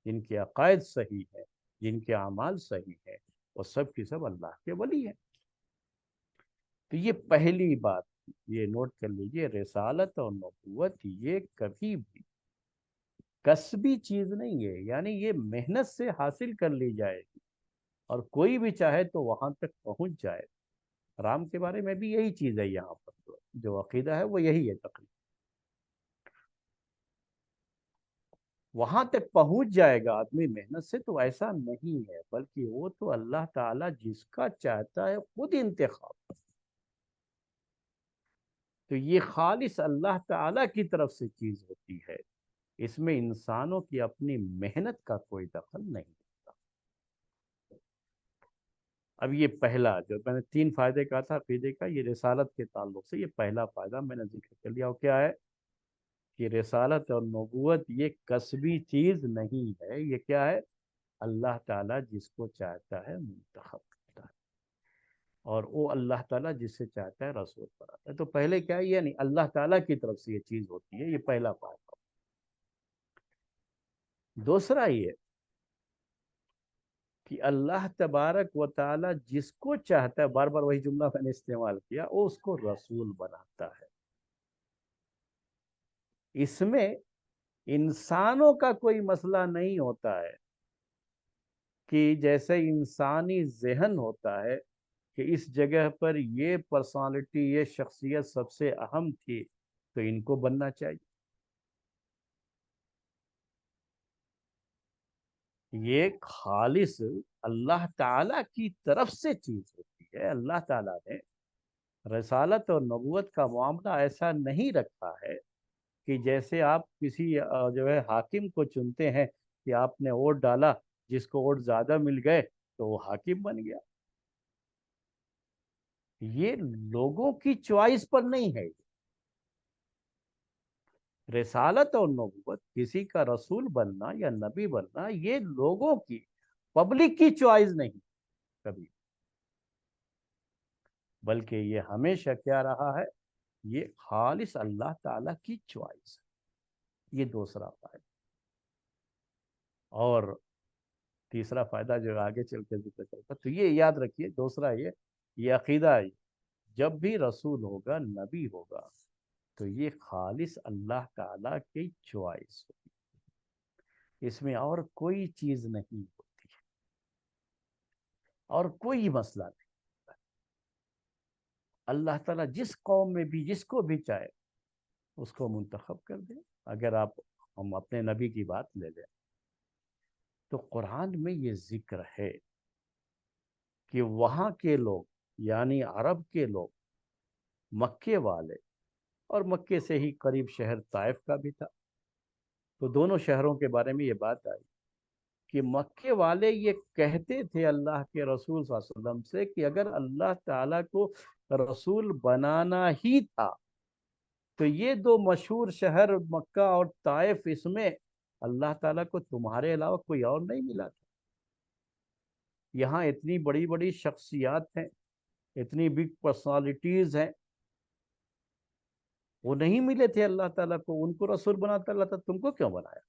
جن کے عقائد صحیح ہے، جن کے اعمال صحیح ہے، وہ سب کی سب اللہ کے ولی ہیں. تو یہ پہلی بات، یہ نوٹ کر لیجئے، رسالت اور نبوت یہ کبھی بھی کسبی چیز نہیں ہے. یعنی یہ محنت سے حاصل کر لی جائے گی اور کوئی بھی چاہے تو وہاں تک پہنچ جائے. رام کے بارے میں بھی یہی چیز ہے. یہاں پر جو عقیدہ ہے وہ یہی ہے تقریبا. وہاں تک پہنچ جائے گا آدمی محنت سے، تو ایسا نہیں ہے، بلکہ وہ تو اللہ تعالیٰ جس کا چاہتا ہے خود انتخاب. تو یہ خالص اللہ تعالیٰ کی طرف سے چیز ہوتی ہے. اس میں انسانوں کی اپنی محنت کا کوئی دخل نہیں ہوتا. اب یہ پہلا جو میں نے 3 فائدے کہا تھا عقیدے کا، یہ رسالت کے تعلق سے یہ پہلا فائدہ میں نے ذکر کر لیا. اور کیا ہے کہ رسالت اور نبوت یہ کسبی چیز نہیں ہے. یہ کیا ہے؟ اللہ تعالیٰ جس کو چاہتا ہے منتخب کرتا ہے، اور وہ اللہ تعالیٰ جس سے چاہتا ہے رسول بناتا ہے. تو پہلے کیا ہے؟ یعنی اللہ تعالیٰ کی طرف سے یہ چیز ہوتی ہے. یہ پہلا فائدہ. دوسرا یہ کہ اللہ تبارک و تعالیٰ جس کو چاہتا ہے، بار بار وہی جملہ میں نے استعمال کیا، وہ اس کو رسول بناتا ہے. اس میں انسانوں کا کوئی مسئلہ نہیں ہوتا ہے کہ جیسے انسانی ذہن ہوتا ہے کہ اس جگہ پر یہ پرسنالٹی، یہ شخصیت سب سے اہم تھی تو ان کو بننا چاہیے. یہ خالص اللہ تعالیٰ کی طرف سے چیز ہوتی ہے. اللہ تعالیٰ نے رسالت اور نبوت کا معاملہ ایسا نہیں رکھا ہے کہ جیسے آپ کسی جو ہے حاکم کو چنتے ہیں کہ آپ نے ووٹ ڈالا، جس کو ووٹ زیادہ مل گئے تو وہ حاکم بن گیا. یہ لوگوں کی چوائس پر نہیں ہے. رسالت اور نبوت، کسی کا رسول بننا یا نبی بننا، یہ لوگوں کی، پبلک کی چوائس نہیں کبھی، بلکہ یہ ہمیشہ کیا رہا ہے؟ یہ خالص اللہ تعالیٰ کی چوائس ہے. یہ دوسرا فائدہ. اور تیسرا فائدہ جو آگے چل کے ذکر کرتا، تو یہ یاد رکھیے. دوسرا یہ عقیدہ ہے، جب بھی رسول ہوگا، نبی ہوگا، تو یہ خالص اللہ تعالیٰ کی چوائس ہوگی. اس میں اور کوئی چیز نہیں ہوتی اور کوئی مسئلہ نہیں. اللہ تعالیٰ جس قوم میں بھی جس کو بھی چاہے اس کو منتخب کر دے. اگر ہم اپنے نبی کی بات لے لیں تو قرآن میں یہ ذکر ہے کہ وہاں کے لوگ، یعنی عرب کے لوگ، مکے والے، اور مکے سے ہی قریب شہر طائف کا بھی تھا، تو دونوں شہروں کے بارے میں یہ بات آئی کہ مکے والے یہ کہتے تھے اللہ کے رسول صلی اللہ علیہ وسلم سے کہ اگر اللہ تعالیٰ کو رسول بنانا ہی تھا تو یہ دو مشہور شہر مکہ اور طائف، اس میں اللہ تعالیٰ کو تمہارے علاوہ کوئی اور نہیں ملا تھا؟ یہاں اتنی بڑی بڑی شخصیات ہیں، اتنی بگ پرسنالٹیز ہیں، وہ نہیں ملے تھے اللہ تعالیٰ کو؟ ان کو رسول بناتا اللہ تعالیٰ، تم کو کیوں بنایا؟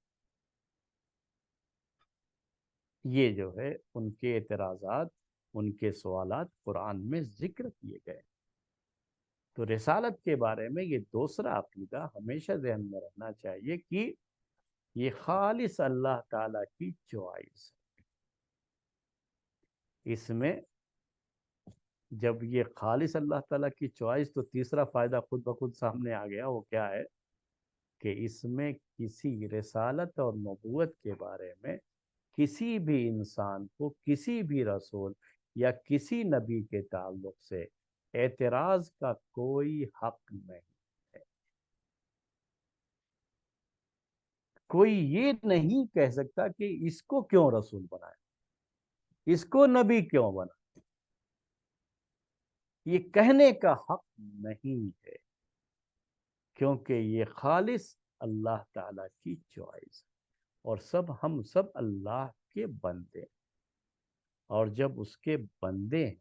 یہ جو ہے ان کے اعتراضات، ان کے سوالات قرآن میں ذکر کیے گئے۔ تو رسالت کے بارے میں یہ دوسرا عقیدہ ہمیشہ ذہن میں رہنا چاہیے کہ یہ خالص اللہ تعالیٰ کی چوائس ہے۔ اس میں جب یہ خالص اللہ تعالیٰ کی چوائس، تو تیسرا فائدہ خود بخود سامنے آ گیا۔ وہ کیا ہے کہ اس میں کسی رسالت اور نبوت کے بارے میں کسی بھی انسان کو کسی بھی رسول یا کسی نبی کے تعلق سے اعتراض کا کوئی حق نہیں ہے۔ کوئی یہ نہیں کہہ سکتا کہ اس کو کیوں رسول بنایا، اس کو نبی کیوں بنا، یہ کہنے کا حق نہیں ہے، کیونکہ یہ خالص اللہ تعالیٰ کی چوائس ہے۔ اور ہم سب اللہ کے بندے ہیں، اور جب اس کے بندے ہیں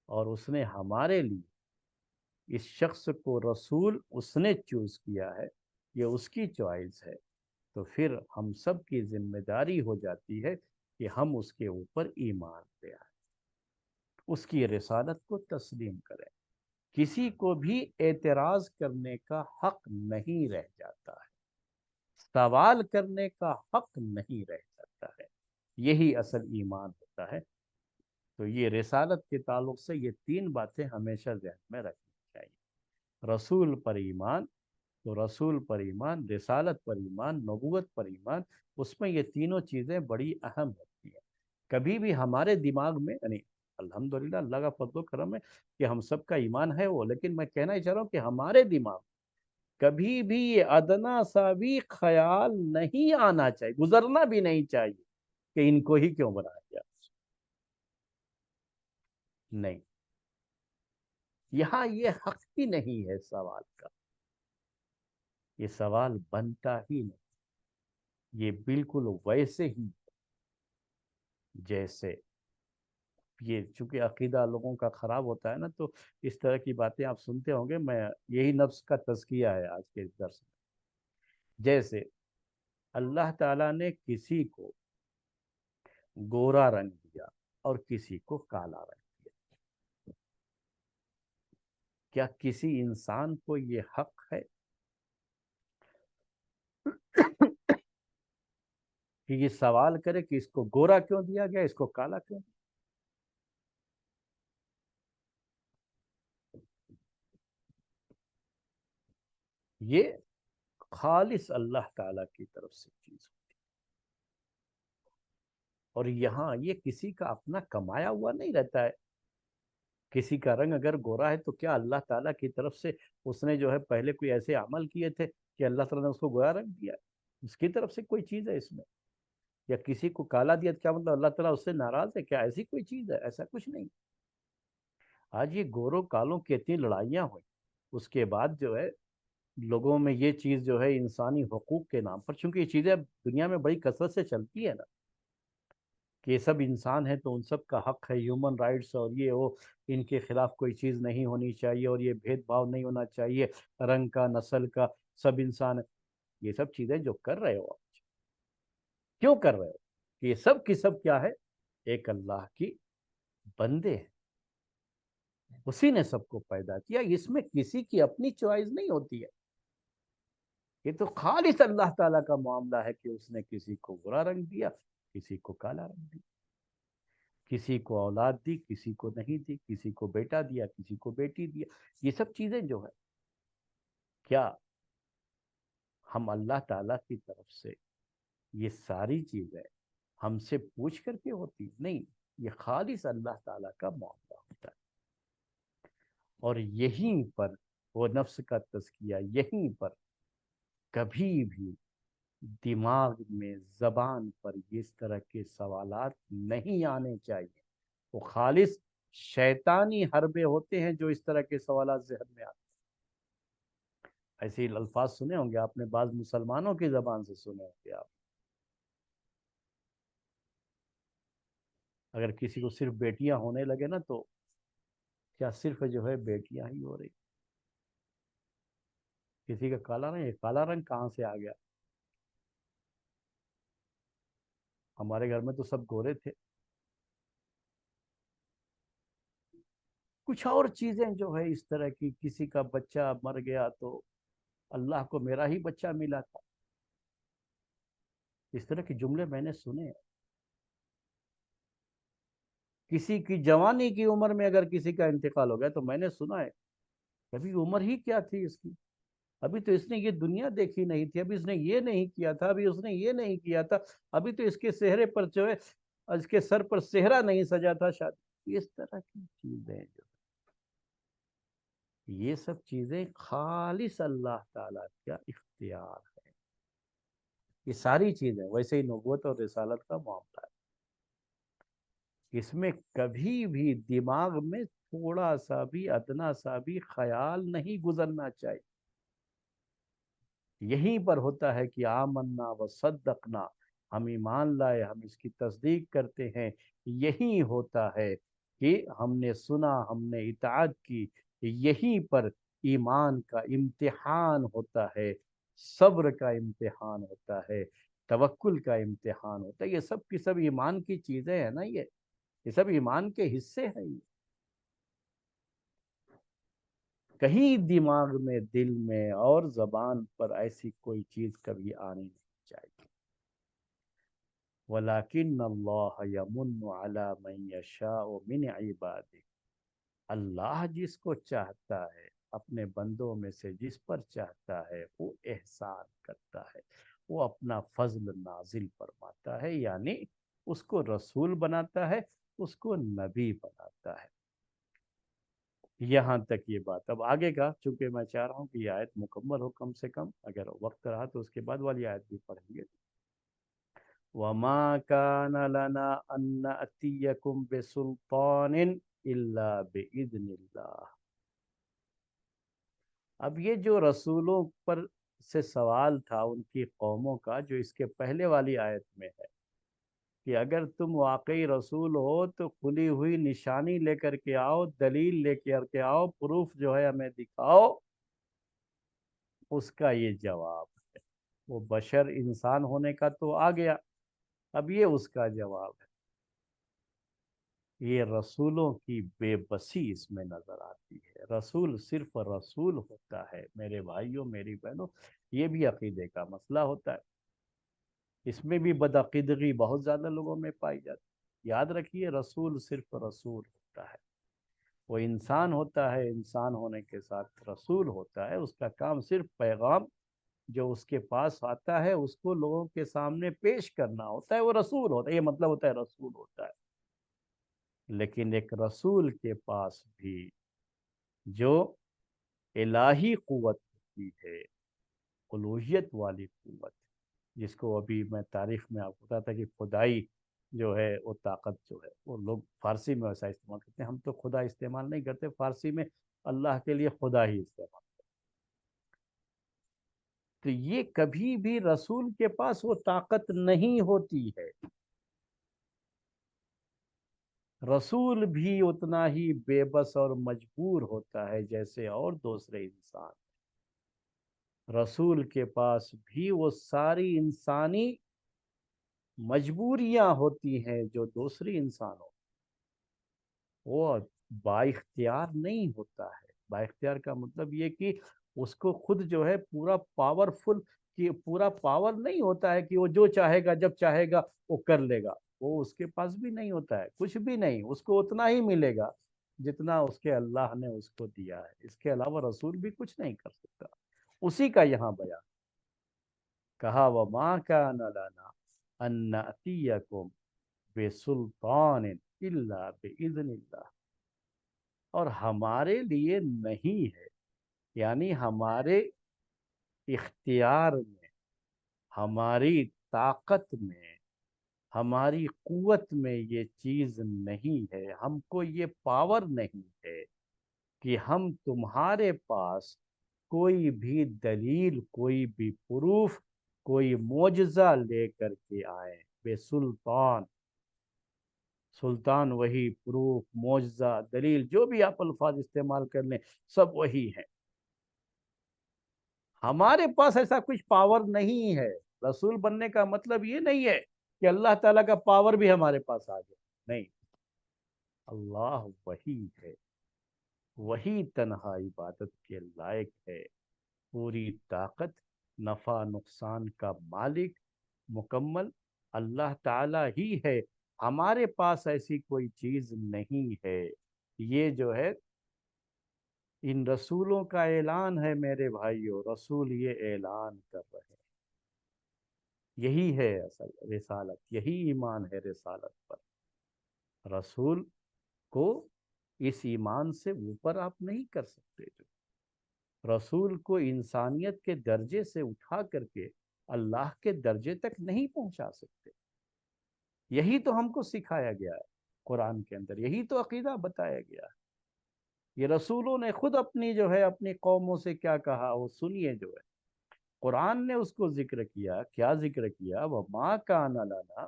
اور اس نے ہمارے لیے اس شخص کو رسول اس نے چوز کیا ہے، یہ اس کی چوائس ہے، تو پھر ہم سب کی ذمہ داری ہو جاتی ہے کہ ہم اس کے اوپر ایمان لے آئیں، اس کی رسالت کو تسلیم کریں۔ کسی کو بھی اعتراض کرنے کا حق نہیں رہ جاتا ہے، سوال کرنے کا حق نہیں رہ جاتا ہے۔ یہی اصل ایمان ہوتا ہے۔ تو یہ رسالت کے تعلق سے یہ تین باتیں ہمیشہ ذہن میں رکھنی چاہیے۔ رسول پر ایمان، تو رسول پر ایمان، رسالت پر ایمان، نبوت پر ایمان، اس میں یہ تینوں چیزیں بڑی اہم ہوتی ہیں۔ کبھی بھی ہمارے دماغ میں، یعنی الحمدللہ اللہ کا فضل و کرم ہے کہ ہم سب کا ایمان ہے وہ، لیکن میں کہنا ہی چاہ رہا ہوں کہ ہمارے دماغ کبھی بھی یہ ادنا سا بھی خیال نہیں آنا چاہیے، گزرنا بھی نہیں چاہیے کہ ان کو ہی کیوں بنایا گیا۔ نہیں، یہاں یہ حق ہی نہیں ہے سوال کا، یہ سوال بنتا ہی نہیں۔ یہ بالکل ویسے ہی جیسے یہ، چونکہ عقیدہ لوگوں کا خراب ہوتا ہے نا، تو اس طرح کی باتیں آپ سنتے ہوں گے۔ میں یہی نفس کا تزکیہ ہے آج کے اس درس میں۔ جیسے اللہ تعالیٰ نے کسی کو گورا رنگ دیا اور کسی کو کالا رنگ دیا، کیا کسی انسان کو یہ حق ہے کہ یہ سوال کرے کہ اس کو گورا کیوں دیا گیا، اس کو کالا کیوں دیا؟ یہ خالص اللہ تعالیٰ کی طرف سے چیز ہوتی ہے، اور یہاں یہ کسی کا اپنا کمایا ہوا نہیں رہتا ہے۔ کسی کا رنگ اگر گورا ہے تو کیا اللہ تعالیٰ کی طرف سے اس نے جو ہے پہلے کوئی ایسے عمل کیے تھے کہ اللہ تعالیٰ نے اس کو گورا رنگ دیا؟ اس کی طرف سے کوئی چیز ہے اس میں؟ یا کسی کو کالا دیا کیا مطلب اللہ تعالیٰ اس سے ناراض ہے کیا؟ ایسی کوئی چیز ہے؟ ایسا کچھ نہیں۔ آج یہ گوروں کالوں کی اتنی لڑائیاں ہوئی، اس کے بعد جو ہے لوگوں میں یہ چیز جو ہے انسانی حقوق کے نام پر، چونکہ یہ چیزیں دنیا میں بڑی کثرت سے چلتی ہے نا، کہ یہ سب انسان ہیں تو ان سب کا حق ہے، ہیومن رائٹس اور یہ وہ، ان کے خلاف کوئی چیز نہیں ہونی چاہیے، اور یہ بھید بھاؤ نہیں ہونا چاہیے، رنگ کا، نسل کا، سب انسان ہے۔ یہ سب چیزیں جو کر رہے ہو آپ، کیوں کر رہے ہو؟ کہ یہ سب کی سب کیا ہے؟ ایک اللہ کی بندے ہیں، اسی نے سب کو پیدا کیا۔ اس میں کسی کی اپنی چوائس نہیں ہوتی ہے، یہ تو خالص اللہ تعالیٰ کا معاملہ ہے کہ اس نے کسی کو برا رنگ دیا، کسی کو کالا رنگ دیا، کسی کو اولاد دی، کسی کو نہیں دی، کسی کو بیٹا دیا، کسی کو بیٹی دیا۔ یہ سب چیزیں جو ہے، کیا ہم اللہ تعالیٰ کی طرف سے یہ ساری چیزیں ہم سے پوچھ کر کے ہوتی؟ نہیں، یہ خالص اللہ تعالیٰ کا معاملہ ہوتا ہے۔ اور یہیں پر وہ نفس کا تزکیہ، یہیں پر کبھی بھی دماغ میں زبان پر اس طرح کے سوالات نہیں آنے چاہیے. وہ خالص شیطانی حربے ہوتے ہیں جو اس طرح کے سوالات ذہن میں آتے ہیں. ایسے الفاظ سنے ہوں گے آپ نے، بعض مسلمانوں کی زبان سے سنے ہوں گے آپ. اگر کسی کو صرف بیٹیاں ہونے لگے نا تو کیا صرف جو ہے بیٹیاں ہی ہو رہی؟ کسی کا کالا رنگ، یہ کالا رنگ کہاں سے آ گیا؟ ہمارے گھر میں تو سب گورے تھے. کچھ اور چیزیں جو ہے اس طرح کی، کسی کا بچہ مر گیا تو اللہ کو میرا ہی بچہ ملا تھا. اس طرح کے جملے میں نے سنے ہیں. کسی کی جوانی کی عمر میں اگر کسی کا انتقال ہو گیا تو میں نے سنا ہے، ابھی عمر ہی کیا تھی اس کی، ابھی تو اس نے یہ دنیا دیکھی نہیں تھی، ابھی اس نے یہ نہیں کیا تھا، ابھی اس نے یہ نہیں کیا تھا، ابھی تو اس کے چہرے پر جو ہے، اس کے سر پر صحرا نہیں سجا تھا شادی. اس طرح کی چیزیں جو، یہ سب چیزیں خالص اللہ تعالیٰ کا اختیار ہے. یہ ساری چیزیں ویسے ہی نبوت اور رسالت کا معاملہ ہے. اس میں کبھی بھی دماغ میں تھوڑا سا بھی ادنا سا بھی خیال نہیں گزرنا چاہیے. یہیں پر ہوتا ہے کہ آمنا و صدقنا، ہم ایمان لائے، ہم اس کی تصدیق کرتے ہیں. یہی ہوتا ہے کہ ہم نے سنا، ہم نے اطاعت کی. یہیں پر ایمان کا امتحان ہوتا ہے، صبر کا امتحان ہوتا ہے، توکل کا امتحان ہوتا ہے. یہ سب کی سب ایمان کی چیزیں ہیں نا. یہ سب ایمان کے حصے ہیں. کہیں دماغ میں، دل میں اور زبان پر ایسی کوئی چیز کبھی آنی نہیں چاہیے. وَلَكِنَّ اللَّهَ يَمُنُّ عَلَى مَن يَشَاءُ مِنْ عِبَادِهِ. اللہ جس کو چاہتا ہے اپنے بندوں میں سے، جس پر چاہتا ہے وہ احسان کرتا ہے، وہ اپنا فضل نازل فرماتا ہے، یعنی اس کو رسول بناتا ہے، اس کو نبی بناتا ہے. یہاں تک یہ بات. اب آگے کا چونکہ میں چاہ رہا ہوں کہ یہ آیت مکمل ہو کم سے کم، اگر وقت رہا تو اس کے بعد والی آیت بھی پڑھیں گے. وَمَا كَانَ لَنَا أَن نَأْتِيَكُمْ بِسُلْطَانٍ إِلَّا بِإِذْنِ اللَّهِ. اب یہ جو رسولوں پر سے سوال تھا ان کی قوموں کا، جو اس کے پہلے والی آیت میں ہے کہ اگر تم واقعی رسول ہو تو کھلی ہوئی نشانی لے کر کے آؤ، دلیل لے کر کے آؤ، پروف جو ہے ہمیں دکھاؤ. اس کا یہ جواب ہے. وہ بشر انسان ہونے کا تو آ گیا، اب یہ اس کا جواب ہے. یہ رسولوں کی بے بسی اس میں نظر آتی ہے. رسول صرف رسول ہوتا ہے میرے بھائیوں، میری بہنوں. یہ بھی عقیدے کا مسئلہ ہوتا ہے. اس میں بھی بدعقیدگی بہت زیادہ لوگوں میں پائی جاتی ہے. یاد رکھیے، رسول صرف رسول ہوتا ہے. وہ انسان ہوتا ہے، انسان ہونے کے ساتھ رسول ہوتا ہے. اس کا کام صرف پیغام جو اس کے پاس آتا ہے اس کو لوگوں کے سامنے پیش کرنا ہوتا ہے. وہ رسول ہوتا ہے، یہ مطلب ہوتا ہے رسول ہوتا ہے. لیکن ایک رسول کے پاس بھی جو الہی قوت ہوتی ہے، الوہیت والی قوت، جس کو ابھی میں تاریخ میں آپ کو بتایا تھا کہ خدائی جو ہے وہ طاقت جو ہے، وہ لوگ فارسی میں ویسا استعمال کرتے ہیں. ہم تو خدا استعمال نہیں کرتے، فارسی میں اللہ کے لیے خدا ہی استعمال. تو یہ کبھی بھی رسول کے پاس وہ طاقت نہیں ہوتی ہے. رسول بھی اتنا ہی بے بس اور مجبور ہوتا ہے جیسے اور دوسرے انسان. رسول کے پاس بھی وہ ساری انسانی مجبوریاں ہوتی ہیں جو دوسری انسانوں. وہ با اختیار نہیں ہوتا ہے. با اختیار کا مطلب یہ کہ اس کو خود جو ہے پورا پاورفل، کہ پورا پاور نہیں ہوتا ہے کہ وہ جو چاہے گا جب چاہے گا وہ کر لے گا. وہ اس کے پاس بھی نہیں ہوتا ہے، کچھ بھی نہیں. اس کو اتنا ہی ملے گا جتنا اس کے اللہ نے اس کو دیا ہے. اس کے علاوہ رسول بھی کچھ نہیں کر سکتا. اسی کا یہاں بیان کہا، وَمَا كَانَ لَنَا أَن نَأْتِيَكُمْ بِسُلْطَانٍ إِلَّا بِإِذْنِ اللَّهِ. اور ہمارے لیے نہیں ہے، یعنی ہمارے اختیار میں، ہماری طاقت میں، ہماری قوت میں یہ چیز نہیں ہے، ہم کو یہ پاور نہیں ہے کہ ہم تمہارے پاس کوئی بھی دلیل، کوئی بھی پروف، کوئی معجزہ لے کر کے آئیں بے سلطان۔ سلطان وہی، پروف، معجزہ، دلیل، جو بھی آپ الفاظ استعمال کر لیں سب وہی ہیں۔ ہمارے پاس ایسا کچھ پاور نہیں ہے۔ رسول بننے کا مطلب یہ نہیں ہے کہ اللہ تعالیٰ کا پاور بھی ہمارے پاس آ جائے، نہیں۔ اللہ وہی ہے، وہی تنہا عبادت کے لائق ہے، پوری طاقت، نفع نقصان کا مالک، مکمل اللہ تعالیٰ ہی ہے۔ ہمارے پاس ایسی کوئی چیز نہیں ہے۔ یہ جو ہے ان رسولوں کا اعلان ہے میرے بھائیوں، رسول یہ اعلان کر رہے ہیں۔ یہی ہے اصل رسالت، یہی ایمان ہے رسالت پر۔ رسول کو اس ایمان سے اوپر آپ نہیں کر سکتے۔ جو رسول کو انسانیت کے درجے سے اٹھا کر کے اللہ کے درجے تک نہیں پہنچا سکتے۔ یہی تو ہم کو سکھایا گیا ہے قرآن کے اندر، یہی تو عقیدہ بتایا گیا ہے۔ یہ رسولوں نے خود اپنی جو ہے اپنی قوموں سے کیا کہا وہ سنیے۔ جو ہے قرآن نے اس کو ذکر کیا، کیا ذکر کیا؟ وَمَا كَانَ لَنَا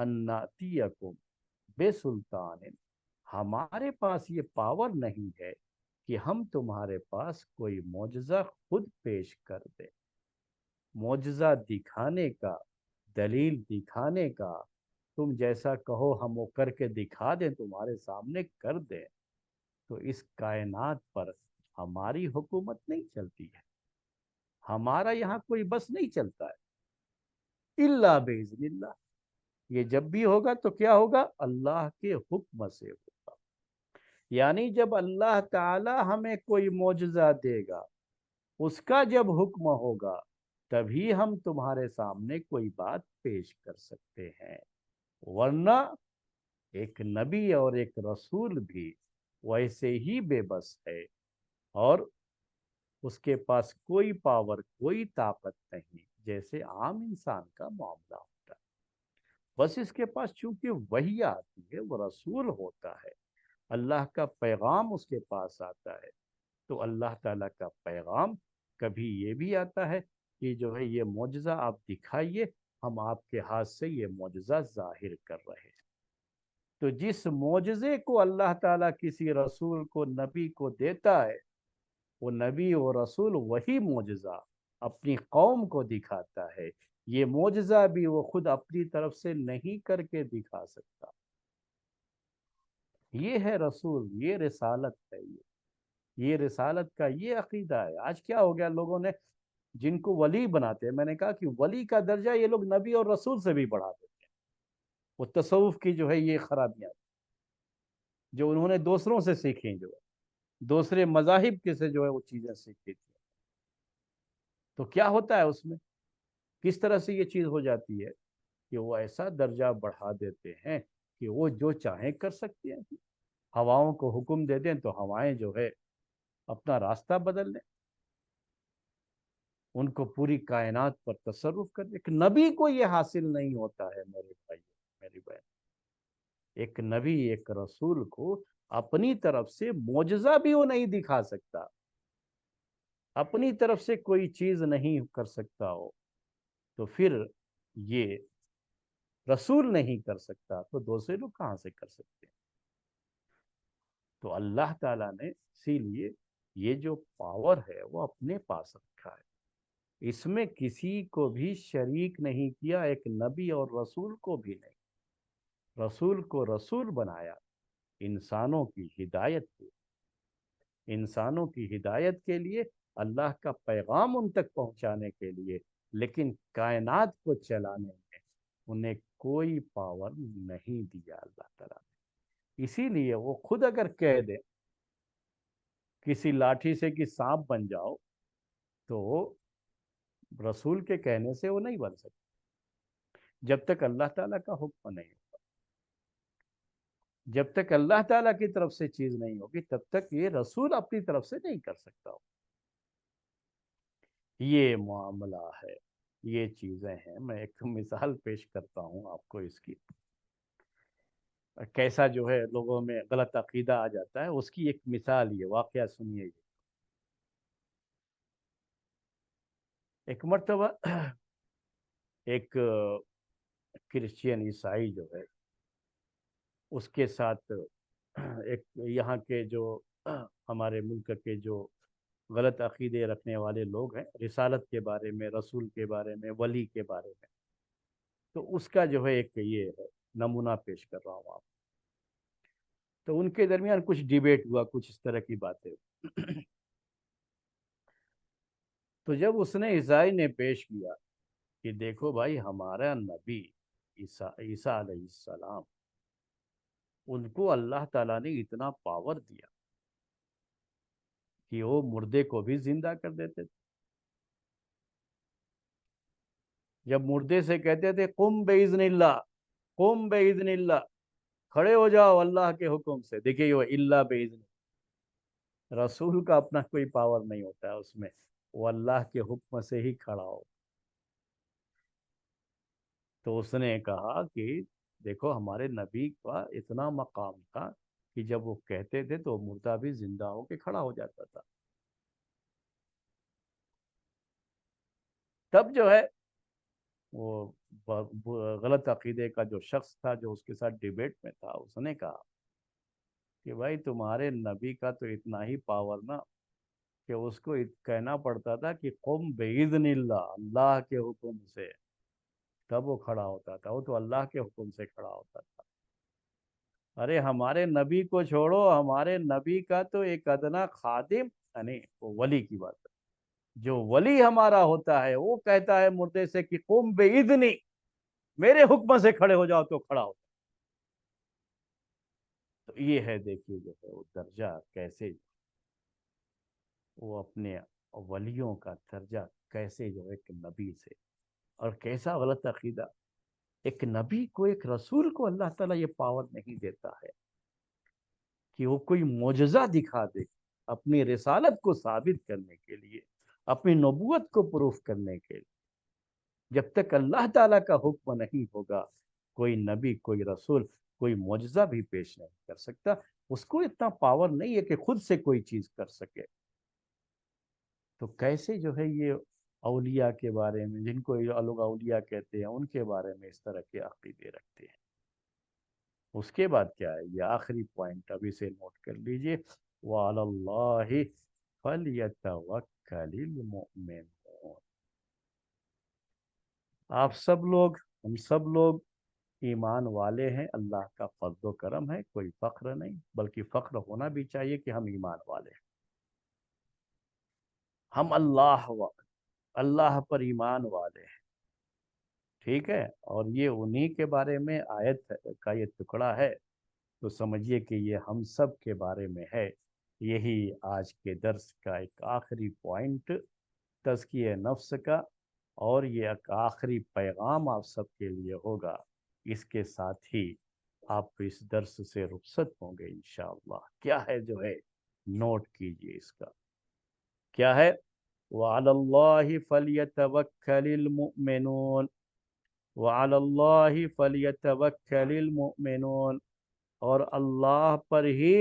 أَن نَأْتِيَكُمْ بِسُلْطَانٍ، ہمارے پاس یہ پاور نہیں ہے کہ ہم تمہارے پاس کوئی معجزہ خود پیش کر دیں۔ معجزہ دکھانے کا، دلیل دکھانے کا، تم جیسا کہو ہم وہ کر کے دکھا دیں، تمہارے سامنے کر دیں، تو اس کائنات پر ہماری حکومت نہیں چلتی ہے، ہمارا یہاں کوئی بس نہیں چلتا ہے۔ الا باذن اللہ، یہ جب بھی ہوگا تو کیا ہوگا؟ اللہ کے حکم سے ہوگا۔ یعنی جب اللہ تعالی ہمیں کوئی معجزہ دے گا، اس کا جب حکم ہوگا تبھی ہم تمہارے سامنے کوئی بات پیش کر سکتے ہیں، ورنہ ایک نبی اور ایک رسول بھی ویسے ہی بے بس ہے، اور اس کے پاس کوئی پاور، کوئی طاقت نہیں، جیسے عام انسان کا معاملہ ہوتا ہے۔ بس اس کے پاس چونکہ وحی آتی ہے، وہ رسول ہوتا ہے، اللہ کا پیغام اس کے پاس آتا ہے، تو اللہ تعالیٰ کا پیغام کبھی یہ بھی آتا ہے کہ جو ہے یہ معجزہ آپ دکھائیے، ہم آپ کے ہاتھ سے یہ معجزہ ظاہر کر رہے ہیں۔ تو جس معجزے کو اللہ تعالیٰ کسی رسول کو، نبی کو دیتا ہے، وہ نبی و رسول وہی معجزہ اپنی قوم کو دکھاتا ہے۔ یہ معجزہ بھی وہ خود اپنی طرف سے نہیں کر کے دکھا سکتا۔ یہ ہے رسول، یہ رسالت ہے، یہ رسالت کا یہ عقیدہ ہے۔ آج کیا ہو گیا، لوگوں نے جن کو ولی بناتے ہیں، میں نے کہا کہ ولی کا درجہ یہ لوگ نبی اور رسول سے بھی بڑھا دیتے ہیں۔ وہ تصوف کی جو ہے یہ خرابیاں جو انہوں نے دوسروں سے سیکھیں، جو ہے دوسرے مذاہب کے سے جو ہے وہ چیزیں سیکھی تھی، تو کیا ہوتا ہے اس میں، کس طرح سے یہ چیز ہو جاتی ہے کہ وہ ایسا درجہ بڑھا دیتے ہیں کہ وہ جو چاہیں کر سکتے ہیں۔ ہواؤں کو حکم دے دیں تو ہوائیں جو ہے اپنا راستہ بدل لیں، ان کو پوری کائنات پر تصرف کر دیں۔ ایک نبی کو یہ حاصل نہیں ہوتا ہے میرے بھائی، میری بہن۔ ایک نبی، ایک رسول کو اپنی طرف سے معجزہ بھی وہ نہیں دکھا سکتا، اپنی طرف سے کوئی چیز نہیں کر سکتا ہو، تو پھر یہ رسول نہیں کر سکتا تو دوسرے لوگ کہاں سے کر سکتے ہیں؟ تو اللہ تعالیٰ نے اسی لیے یہ جو پاور ہے وہ اپنے پاس رکھا ہے، اس میں کسی کو بھی شریک نہیں کیا، ایک نبی اور رسول کو بھی نہیں۔ رسول کو رسول بنایا انسانوں کی ہدایت کے، انسانوں کی ہدایت کے لیے، اللہ کا پیغام ان تک پہنچانے کے لیے، لیکن کائنات کو چلانے میں انہیں کوئی پاور نہیں دیا اللہ تعالیٰ نے۔ اسی لیے وہ خود اگر کہہ دے کسی لاٹھی سے کہ سانپ بن جاؤ، تو رسول کے کہنے سے وہ نہیں بن سکتے جب تک اللہ تعالیٰ کا حکم نہیں ہوگا۔ جب تک اللہ تعالیٰ کی طرف سے چیز نہیں ہوگی تب تک یہ رسول اپنی طرف سے نہیں کر سکتا ہو۔ یہ معاملہ ہے۔ یہ چیزیں ہیں. میں ایک مثال پیش کرتا ہوں آپ کو اس کی، کیسا جو ہے لوگوں میں غلط عقیدہ آ جاتا ہے. اس کی ایک مثال، یہ واقعہ سنیے. ایک مرتبہ ایک کرسچین عیسائی جو ہے، اس کے ساتھ ایک یہاں کے جو ہمارے ملک کے جو غلط عقیدے رکھنے والے لوگ ہیں، رسالت کے بارے میں، رسول کے بارے میں، ولی کے بارے میں، تو اس کا جو ہے ایک یہ ہے نمونہ پیش کر رہا ہوں آپ. تو ان کے درمیان کچھ ڈیبیٹ ہوا، کچھ اس طرح کی باتیں. تو جب اس نے عیسائی نے پیش کیا کہ دیکھو بھائی، ہمارا نبی عیسیٰ علیہ السلام، ان کو اللہ تعالیٰ نے اتنا پاور دیا کہ وہ مردے کو بھی زندہ کر دیتے تھے. جب مردے سے کہتے تھے قم باذن اللہ، قم باذن اللہ، کھڑے ہو جاؤ اللہ کے حکم سے، دیکھیے وہ اللہ باذن، رسول کا اپنا کوئی پاور نہیں ہوتا ہے اس میں، وہ اللہ کے حکم سے ہی کھڑا ہو. تو اس نے کہا کہ دیکھو ہمارے نبی کا اتنا مقام تھا کہ جب وہ کہتے تھے تو مردہ بھی زندہ ہو کے کھڑا ہو جاتا تھا. تب جو ہے وہ غلط عقیدے کا جو شخص تھا جو اس کے ساتھ ڈیبیٹ میں تھا، اس نے کہا کہ بھائی تمہارے نبی کا تو اتنا ہی پاور نا کہ اس کو کہنا پڑتا تھا کہ قم باذن اللہ، اللہ کے حکم سے، تب وہ کھڑا ہوتا تھا. وہ تو اللہ کے حکم سے کھڑا ہوتا تھا. ارے ہمارے نبی کو چھوڑو، ہمارے نبی کا تو ایک ادنا خادم، یعنی وہ ولی کی بات ہے، جو ولی ہمارا ہوتا ہے وہ کہتا ہے مردے سے کہ قم باذنی، میرے حکم سے کھڑے ہو جاؤ، تو کھڑا ہوتا. تو یہ ہے، دیکھیے جو ہے وہ درجہ کیسے، وہ اپنے ولیوں کا درجہ کیسے جو ہے ایک نبی سے، اور کیسا غلط عقیدہ. ایک نبی کو، ایک رسول کو اللہ تعالیٰ یہ پاور نہیں دیتا ہے کہ وہ کوئی معجزہ دکھا دے اپنی رسالت کو ثابت کرنے کے لیے، اپنی نبوت کو پروف کرنے کے لیے. جب تک اللہ تعالیٰ کا حکم نہیں ہوگا، کوئی نبی، کوئی رسول کوئی معجزہ بھی پیش نہیں کر سکتا. اس کو اتنا پاور نہیں ہے کہ خود سے کوئی چیز کر سکے. تو کیسے جو ہے یہ اولیاء کے بارے میں، جن کو لوگ اولیاء کہتے ہیں، ان کے بارے میں اس طرح کے عقیدے رکھتے ہیں. اس کے بعد کیا ہے، یہ آخری پوائنٹ ابھی سے نوٹ کر لیجئے، وَعَلَى اللَّهِ فَلْيَتَوَكَّلِ الْمُؤْمِنُونَ. آپ سب لوگ، ہم سب لوگ ایمان والے ہیں، اللہ کا فضل و کرم ہے، کوئی فخر نہیں، بلکہ فخر ہونا بھی چاہیے کہ ہم ایمان والے ہیں. ہم اللہ پر ایمان والے ہیں، ٹھیک ہے. اور یہ انہی کے بارے میں آیت کا یہ ٹکڑا ہے، تو سمجھیے کہ یہ ہم سب کے بارے میں ہے. یہی آج کے درس کا ایک آخری پوائنٹ تزکیہ نفس کا، اور یہ ایک آخری پیغام آپ سب کے لیے ہوگا. اس کے ساتھ ہی آپ اس درس سے رخصت ہوں گے انشاءاللہ. کیا ہے جو ہے، نوٹ کیجئے اس کا کیا ہے. وَعَلَى اللَّهِ فَلْيَتَوَكَّلِ الْمُؤْمِنُونَ، وَعَلَى اللَّهِ فَلْيَتَوَكَّلِ الْمُؤْمِنُونَ، اور اللہ پر ہی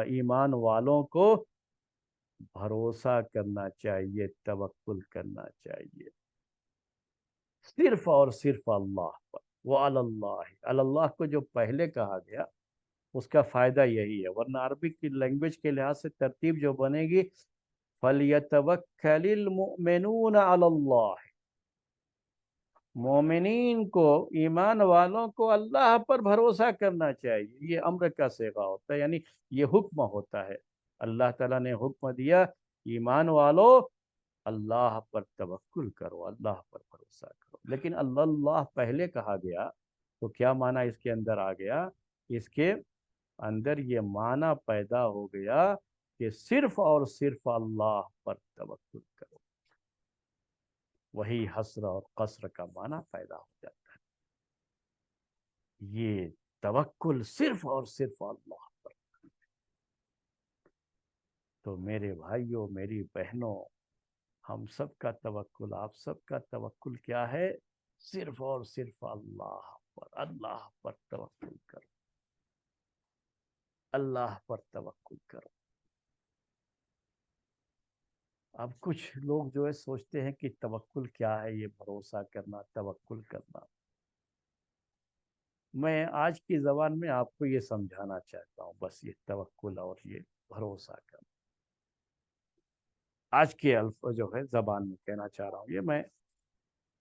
ایمان والوں کو بھروسہ کرنا چاہیے، توکل کرنا چاہیے، صرف اور صرف اللہ پر. وَعَلَى اللَّهِ، اللہ کو جو پہلے کہا گیا اس کا فائدہ یہی ہے، ورنہ عربی کی لینگویج کے لحاظ سے ترتیب جو بنے گی فَلْيَتَوَكَّلِ الْمُؤْمِنُونَ عَلَى اللَّهِ، مومنین کو، ایمان والوں کو اللہ پر بھروسہ کرنا چاہیے. یہ امر کا صیغہ ہوتا ہے، یعنی یہ حکم ہوتا ہے. اللہ تعالیٰ نے حکم دیا، ایمان والو اللہ پر توکل کرو، اللہ پر بھروسہ کرو. لیکن اللہ پہلے کہا گیا تو کیا معنی اس کے اندر آ گیا؟ اس کے اندر یہ معنی پیدا ہو گیا کہ صرف اور صرف اللہ پر توکل کرو. وہی حسر اور قصر کا معنی پیدا ہو جاتا ہے. یہ توکل صرف اور صرف اللہ پر. تو میرے بھائیوں، میری بہنوں، ہم سب کا توکل، آپ سب کا توکل کیا ہے؟ صرف اور صرف اللہ پر توکل کرو، اللہ پر توکل کرو۔ اب کچھ لوگ جو ہے سوچتے ہیں کہ توکل کیا ہے، یہ بھروسہ کرنا، توکل کرنا۔ میں آج کی زبان میں آپ کو یہ سمجھانا چاہتا ہوں، بس یہ توکل اور یہ بھروسہ کرنا آج کے الفاظ جو ہے زبان میں کہنا چاہ رہا ہوں، یہ میں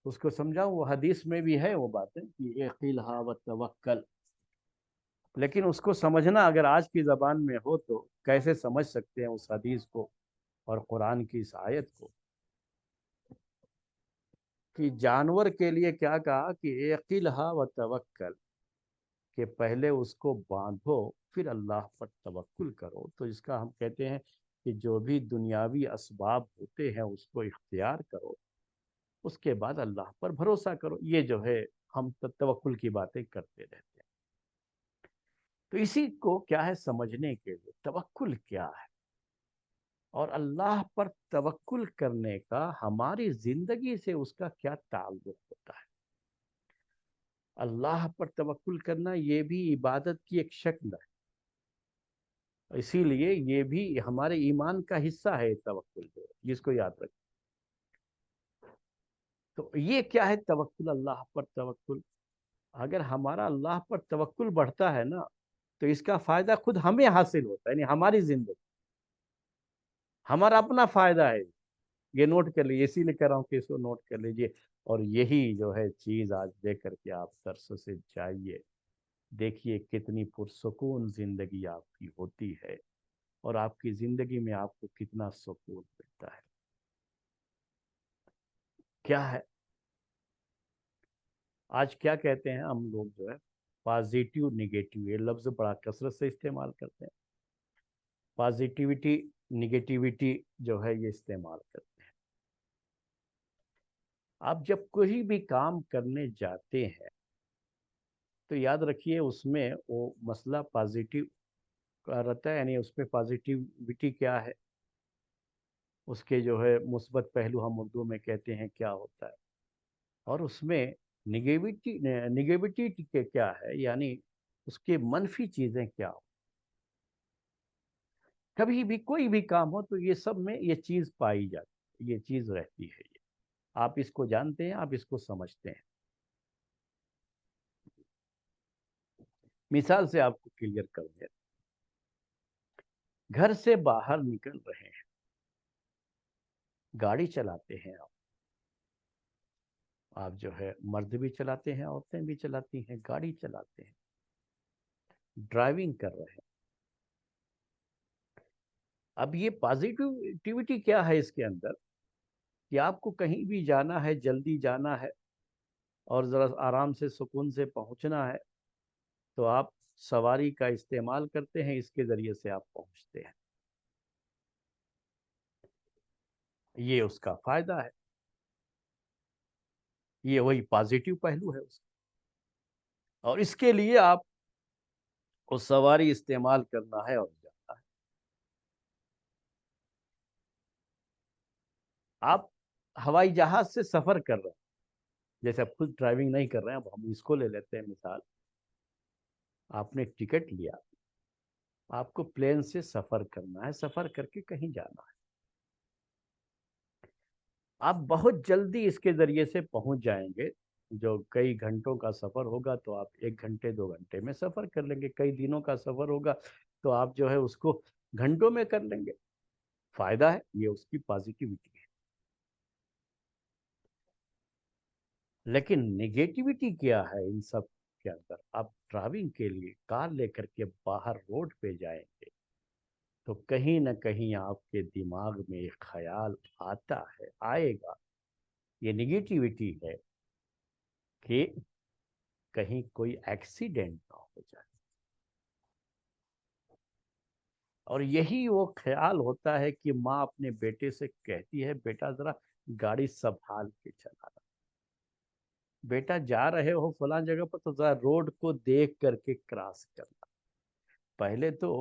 اس کو سمجھاؤں۔ وہ حدیث میں بھی ہے وہ باتیں کہ اعقلھا وتوکل، لیکن اس کو سمجھنا اگر آج کی زبان میں ہو تو کیسے سمجھ سکتے ہیں اس حدیث کو اور قرآن کی اس آیت کو؟ کہ جانور کے لیے کیا کہا کہ اعقلھا وتوکل، کہ پہلے اس کو باندھو پھر اللہ پر توکل کرو۔ تو اس کا ہم کہتے ہیں کہ جو بھی دنیاوی اسباب ہوتے ہیں اس کو اختیار کرو، اس کے بعد اللہ پر بھروسہ کرو۔ یہ جو ہے ہم توکل کی باتیں کرتے رہتے ہیں۔ تو اسی کو کیا ہے سمجھنے کے لیے توکل کیا ہے، اور اللہ پر توکل کرنے کا ہماری زندگی سے اس کا کیا تعلق ہوتا ہے۔ اللہ پر توکل کرنا یہ بھی عبادت کی ایک شکل ہے، اسی لیے یہ بھی ہمارے ایمان کا حصہ ہے توکل، جس کو یاد رکھیں۔ تو یہ کیا ہے توکل، اللہ پر توکل؟ اگر ہمارا اللہ پر توکل بڑھتا ہے نا تو اس کا فائدہ خود ہمیں حاصل ہوتا ہے، یعنی ہماری زندگی، ہمارا اپنا فائدہ ہے۔ یہ نوٹ کر لیجیے، اسی لیے کہہ رہا ہوں کہ اس کو نوٹ کر لیجیے، اور یہی جو ہے چیز آج لے کر کے آپ درس سے جائیے، دیکھیے کتنی پرسکون زندگی آپ کی ہوتی ہے، اور آپ کی زندگی میں آپ کو کتنا سکون ملتا ہے۔ کیا ہے آج کیا کہتے ہیں ہم لوگ جو ہے پازیٹیو نگیٹیو، یہ لفظ بڑا کثرت سے استعمال کرتے ہیں۔ پازیٹیوٹی نگیٹیوٹی جو ہے یہ استعمال کرتے ہیں۔ آپ جب کوئی بھی کام کرنے جاتے ہیں تو یاد رکھیے اس میں وہ مسئلہ پازیٹیو کا رہتا ہے، یعنی اس میں پازیٹیوٹی کیا ہے، اس کے جو ہے مثبت پہلو ہم اردو میں کہتے ہیں کیا ہوتا ہے، اور اس میں نگیٹیوٹی کے کیا ہے، یعنی اس کے منفی چیزیں کیا ہو۔ کبھی بھی کوئی بھی کام ہو تو یہ سب میں یہ چیز پائی جاتی ہے، یہ چیز رہتی ہے۔ یہ آپ اس کو جانتے ہیں، آپ اس کو سمجھتے ہیں۔ مثال سے آپ کو کلیئر کر دیں، گھر سے باہر نکل رہے ہیں، گاڑی چلاتے ہیں آپ جو ہے مرد بھی چلاتے ہیں، عورتیں بھی چلاتی ہیں، گاڑی چلاتے ہیں، ڈرائیونگ کر رہے ہیں۔ اب یہ پازیٹیوٹی کیا ہے اس کے اندر، کہ آپ کو کہیں بھی جانا ہے، جلدی جانا ہے اور ذرا آرام سے سکون سے پہنچنا ہے تو آپ سواری کا استعمال کرتے ہیں، اس کے ذریعے سے آپ پہنچتے ہیں۔ یہ اس کا فائدہ ہے، یہ وہی پازیٹیو پہلو ہے اس کا، اور اس کے لیے آپ کو سواری استعمال کرنا ہے اور جانا ہے۔ آپ ہوائی جہاز سے سفر کر رہے ہیں، جیسے آپ خود ڈرائیونگ نہیں کر رہے ہیں، اب ہم اس کو لے لیتے ہیں مثال۔ آپ نے ٹکٹ لیا، آپ کو پلین سے سفر کرنا ہے، سفر کر کے کہیں جانا ہے، آپ بہت جلدی اس کے ذریعے سے پہنچ جائیں گے۔ جو کئی گھنٹوں کا سفر ہوگا تو آپ 1 گھنٹے 2 گھنٹے میں سفر کر لیں گے، کئی دنوں کا سفر ہوگا تو آپ جو ہے اس کو گھنٹوں میں کر لیں گے۔ فائدہ ہے، یہ اس کی پازیٹیوٹی ہے۔ لیکن نگیٹیوٹی کیا ہے ان سب کے اندر؟ آپ ڈرائیونگ کے لیے کار لے کر کے باہر روڈ پہ جائیں گے تو کہیں نہ کہیں آپ کے دماغ میں ایک خیال آتا ہے، آئے گا، یہ نگیٹیوٹی ہے کہ کہیں کوئی ایکسیڈنٹ نہ ہو جائے۔ اور یہی وہ خیال ہوتا ہے کہ ماں اپنے بیٹے سے کہتی ہے بیٹا ذرا گاڑی سنبھال کے چلانا، بیٹا جا رہے ہو فلاں جگہ پر تو ذرا روڈ کو دیکھ کر کے کراس کرنا۔ پہلے تو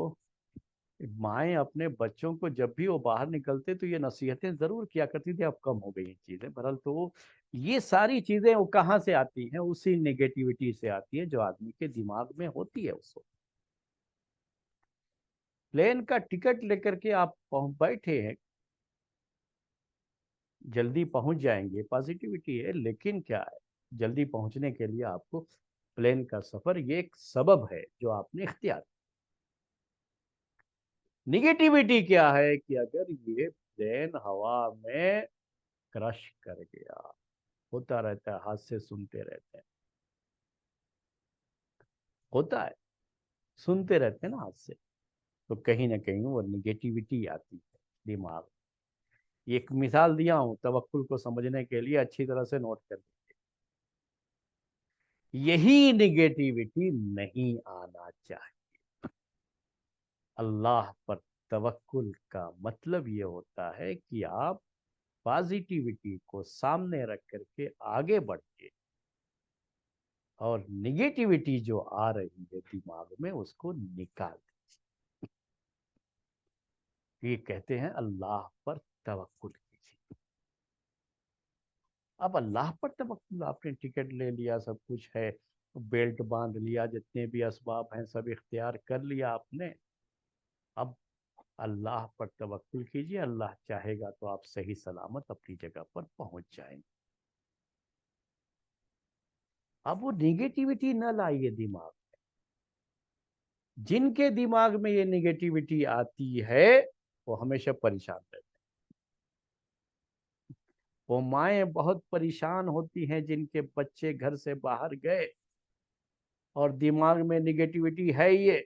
مائیں اپنے بچوں کو جب بھی وہ باہر نکلتے تو یہ نصیحتیں ضرور کیا کرتی تھی، اب کم ہو گئی یہ چیزیں بہرحال۔ تو یہ ساری چیزیں وہ کہاں سے آتی ہیں؟ اسی نگیٹیوٹی سے آتی ہے جو آدمی کے دماغ میں ہوتی ہے اس وقت۔ پلین کا ٹکٹ لے کر کے آپ بیٹھے ہیں، جلدی پہنچ جائیں گے، پازیٹیوٹی ہے، لیکن کیا ہے، جلدی پہنچنے کے لیے آپ کو پلین کا سفر یہ ایک سبب ہے جو آپ نے اختیار۔ نگیٹیوٹی کیا ہے کہ اگر یہ پلین ہوا میں کرش کر گیا، ہوتا رہتا ہے، حادثے سنتے رہتے ہیں، ہوتا ہے، سنتے رہتے ہیں نا حادثے، تو کہیں نہ کہیں وہ نگیٹیوٹی آتی ہے دماغ۔ ایک مثال دیا ہوں توکل کو سمجھنے کے لیے، اچھی طرح سے نوٹ کر دیں۔ یہی نگیٹیوٹی نہیں آنا چاہیے۔ اللہ پر توکل کا مطلب یہ ہوتا ہے کہ آپ پازیٹیوٹی کو سامنے رکھ کر کے آگے بڑھیں اور نگیٹیوٹی جو آ رہی ہے دماغ میں اس کو نکال دیں۔ یہ کہتے ہیں اللہ پر توکل کیجیے۔ اب اللہ پر توکل، آپ نے ٹکٹ لے لیا، سب کچھ ہے، بیلٹ باندھ لیا، جتنے بھی اسباب ہیں سب اختیار کر لیا آپ نے، اب اللہ پر توکل کیجیے، اللہ چاہے گا تو آپ صحیح سلامت اپنی جگہ پر پہنچ جائیں گے۔ اب وہ نگیٹیوٹی نہ لائیے دماغ میں۔ جن کے دماغ میں یہ نگیٹیوٹی آتی ہے وہ ہمیشہ پریشان رہتے ہیں۔ وہ مائیں بہت پریشان ہوتی ہیں جن کے بچے گھر سے باہر گئے اور دماغ میں نگیٹیوٹی ہے یہ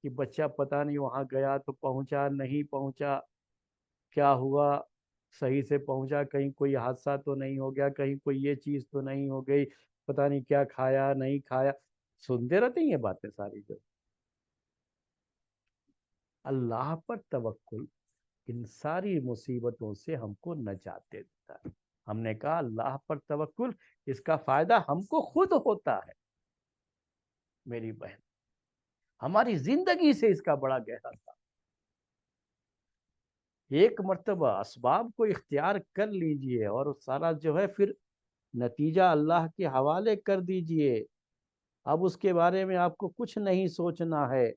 کہ بچہ پتہ نہیں وہاں گیا تو پہنچا نہیں پہنچا، کیا ہوا، صحیح سے پہنچا، کہیں کوئی حادثہ تو نہیں ہو گیا، کہیں کوئی یہ چیز تو نہیں ہو گئی، پتہ نہیں کیا کھایا نہیں کھایا، سنتے رہتے ہیں یہ باتیں ساری۔ جو اللہ پر توکل ان ساری مصیبتوں سے ہم کو نجات دیتا ہے۔ ہم نے کہا اللہ پر توکل، اس کا فائدہ ہم کو خود ہوتا ہے میری بہن، ہماری زندگی سے اس کا بڑا گہرا تھا۔ ایک مرتبہ اسباب کو اختیار کر لیجئے اور سارا جو ہے پھر نتیجہ اللہ کے حوالے کر دیجئے۔ اب اس کے بارے میں آپ کو کچھ نہیں سوچنا ہے،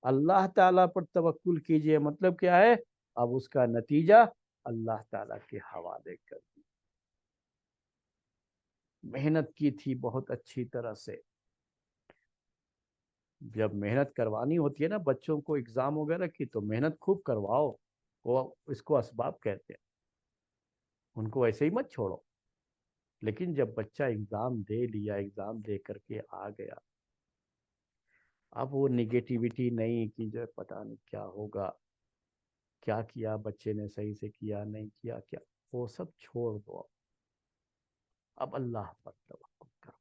اللہ تعالیٰ پر توکل کیجئے، مطلب کیا ہے، اب اس کا نتیجہ اللہ تعالیٰ کے حوالے کر دیجئے۔ محنت کی تھی بہت اچھی طرح سے، جب محنت کروانی ہوتی ہے نا بچوں کو ایگزام وغیرہ کی تو محنت خوب کرواؤ، وہ اس کو اسباب کہتے ہیں، ان کو ایسے ہی مت چھوڑو۔ لیکن جب بچہ ایگزام دے لیا، ایگزام دے کر کے آ گیا، اب وہ نگیٹیوٹی نہیں کہ جو پتہ نہیں کیا ہوگا، کیا کیا بچے نے صحیح سے کیا نہیں کیا، کیا، وہ سب چھوڑ دو، اب اللہ پر توکل کرو۔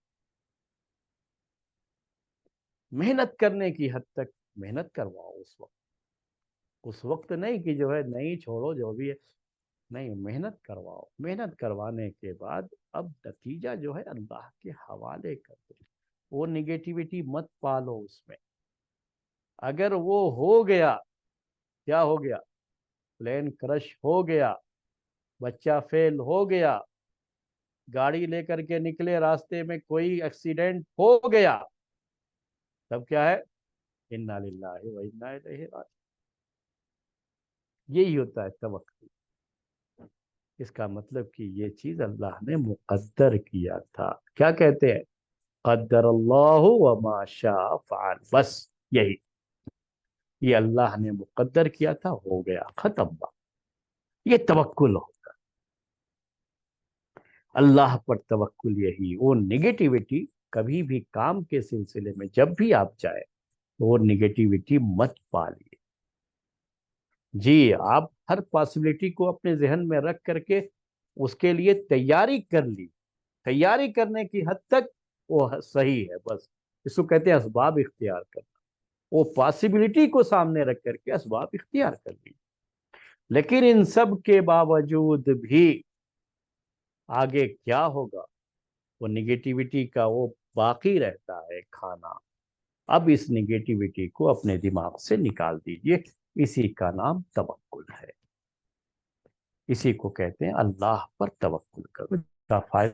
محنت کرنے کی حد تک محنت کرواؤ، اس وقت نہیں کہ جو ہے نہیں چھوڑو جو بھی ہے، نہیں، محنت کرواؤ۔ محنت کروانے کے بعد اب نتیجہ جو ہے اللہ کے حوالے کر دو، وہ نگیٹیوٹی مت پالو اس میں۔ اگر وہ ہو گیا، کیا ہو گیا، پلین کرش ہو گیا، بچہ فیل ہو گیا، گاڑی لے کر کے نکلے، راستے میں کوئی ایکسیڈنٹ ہو گیا، تب کیا ہے، انا للہ و انا الیہ راجعون۔ یہی ہوتا ہے توکل۔ اس کا مطلب کہ یہ چیز اللہ نے مقدر کیا تھا، کیا کہتے ہیں، قدر اللہ وما شاء فعل، بس یہی، یہ اللہ نے مقدر کیا تھا، ہو گیا، ختم بات۔ یہ توکل ہوتا ہے، اللہ پر توکل یہی۔ وہ نگیٹیوٹی کبھی بھی کام کے سلسلے میں جب بھی آپ جائیں تو وہ نگیٹیوٹی مت پالیے۔ جی، آپ ہر پاسبلٹی کو اپنے ذہن میں رکھ کر کے اس کے لیے تیاری کر لی، تیاری کرنے کی حد تک وہ صحیح ہے، بس اس کو کہتے ہیں اسباب اختیار کرنا۔ وہ پاسبلٹی کو سامنے رکھ کر کے اسباب اختیار کر لی، لیکن ان سب کے باوجود بھی آگے کیا ہوگا، وہ نگیٹیوٹی کا وہ باقی رہتا ہے کھانا، اب اس نگیٹیوٹی کو اپنے دماغ سے نکال دیجئے، اسی کا نام توکل ہے، اسی کو کہتے ہیں اللہ پر توکل کرو کا فائدہ۔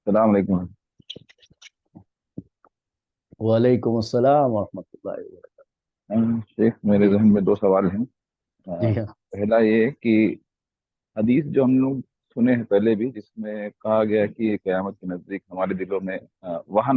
السلام علیکم۔ وعلیکم السلام ورحمۃ اللہ وبرکاتہ۔ شیخ، میرے جی ذہن میں دو سوال ہیں۔ جی ہاں پہلا یہ کہ حدیث جو ہم لوگ سنے ہیں پہلے بھی، جس میں کہا گیا ہے کہ قیامت کے نزدیک ہمارے دلوں میں وہن